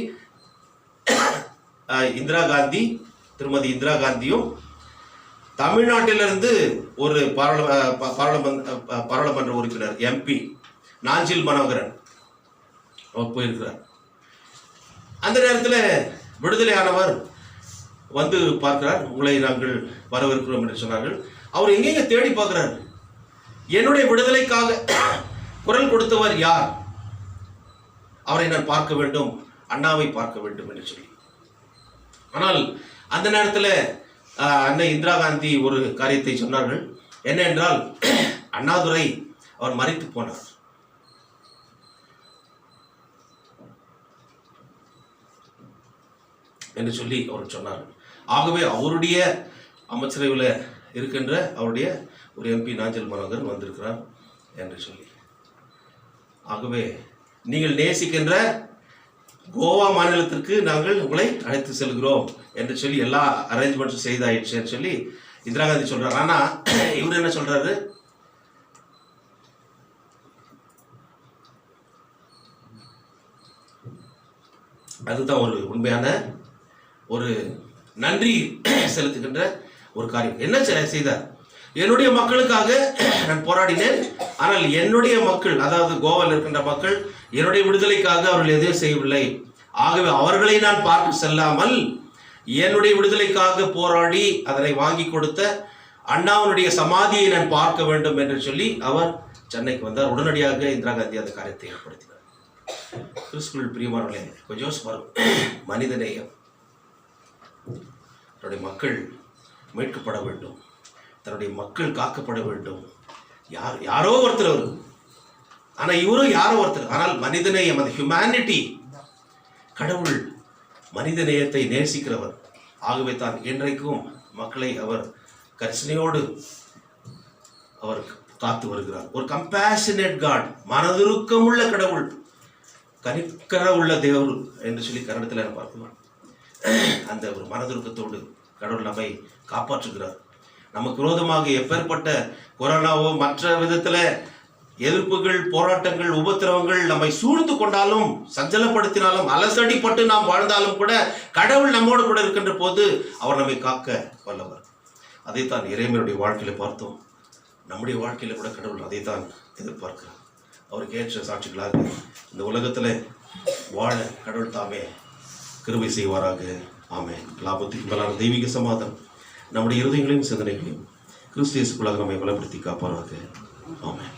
திருமதி இந்திரா காந்தியும் தமிழ்நாட்டிலிருந்து ஒரு பாராளுமன்ற உறுப்பினர் எம்பி நாஞ்சில் மனோகரன் அவர் போயிருக்கிறார். அந்த நேரத்தில் விடுதலையானவர் வந்து பார்க்கிறார். உங்களை நாங்கள் வரவேற்கிறோம் என்று சொன்னார்கள். அவர் எங்கெங்க தேடி பார்க்கிறார். என்னுடைய விடுதலைக்காக குரல் கொடுத்தவர் யார், அவரை நான் பார்க்க வேண்டும், அண்ணாவை பார்க்க வேண்டும் என்று சொல்லி. ஆனால் அந்த நேரத்தில் அன்னை இந்திரா காந்தி ஒரு காரியத்தை சொன்னார்கள். என்ன என்றால், அண்ணாதுரை அவர் மரித்து போனார். என்று சொல்லி அவர் சொன்னார்கள். ஆகவே அவருடைய அமைச்சரவையில் இருக்கின்ற அவருடைய ஒரு எம்பி நாஞ்சில் மனோகரன் வந்திருக்கிறார் என்று சொல்லி. ஆகவே நீங்கள் நேசிக்கின்ற கோவா மாநிலத்திற்கு நாங்கள் உங்களை அழைத்து செல்கிறோம் என்று சொல்லி எல்லா அரேஞ்ச்மெண்ட்ஸும் செய்தாயிடுச்சுன்னு சொல்லி இந்திரா காந்தி சொல்றாரு. ஆனா இவர் என்ன சொல்றாரு, அதுதான் ஒரு உண்மையான ஒரு நன்றி செலுத்துகின்ற ஒரு காரியம். என்ன செய்தார், என்னுடைய மக்களுக்காக நான் போராடினேன், ஆனால் என்னுடைய மக்கள், அதாவது கோவாவில் இருக்கின்ற மக்கள் என்னுடைய விடுதலைக்காக அவர்கள் எதையும் செய்யவில்லை. ஆகவே அவர்களை நான் பார்க்க செல்லாமல் என்னுடைய விடுதலைக்காக போராடி அதனை வாங்கி கொடுத்த அண்ணாவுடைய சமாதியை நான் பார்க்க வேண்டும் என்று சொல்லி அவர் சென்னைக்கு வந்தார். உடனடியாக இந்திரா காந்தி அந்த காரியத்தை ஏற்படுத்தினார். கிறிஸ்துவுக்குள் பிரியமானவர்களே, கொஞ்சம் வரும் மனிதநேயம். தன்னுடைய மக்கள் மீட்கப்பட வேண்டும், தன்னுடைய மக்கள் காக்கப்பட வேண்டும். யாரோ ஒருத்தர் அவர், ஆனால் இவரும் யாரோ ஒருத்தர். ஆனால் மனிதநேயம், அந்த ஹியூமனிட்டி, கடவுள் மனிதநேயத்தை நேசிக்கிறவர். ஆகவே தான் இன்றைக்கும் மக்களை அவர் கரிசனையோடு அவர் காத்து வருகிறார். ஒரு கம்பேஷனேட் காட், மனதுருக்கமுள்ள கடவுள், கனிக்கர உள்ள தேவர் என்று சொல்லி கன்னடத்தில் பார்க்கலாம். அந்த ஒரு மனதுருக்கத்தோடு கடவுள் நம்மை காப்பாற்றுகிறார். நமக்கு விரோதமாக எப்பேற்பட்ட கொரோனாவோ மற்ற விதத்தில் எதிர்ப்புகள், போராட்டங்கள், உபத்திரவங்கள் நம்மை சூழ்ந்து கொண்டாலும், சஞ்சலப்படுத்தினாலும், அலசடிப்பட்டு நாம் வாழ்ந்தாலும் கூட கடவுள் நம்மோடு கூட இருக்கின்ற போது அவர் நம்மை காக்க வல்லவர். அதைத்தான் இறைவனுடைய வாழ்க்கையில பார்த்தோம். நம்முடைய வாழ்க்கையில கூட கடவுள் அதைத்தான் எதிர்பார்க்கிறார். அவருக்கு ஏற்ற சாட்சிகளாக இந்த உலகத்தில் வாழ கடவுள் தாமே கிருபை செய்வாராக. ஆமென். லாபத்துக்கு மேலான தெய்வீக சமாதானம் நம்முடைய இருதயங்களையும் சிந்தனைகளையும் கிறிஸ்து இயேசுக்குள்ளாக நம்மை பலப்படுத்தி காப்பாராக. ஆமென்.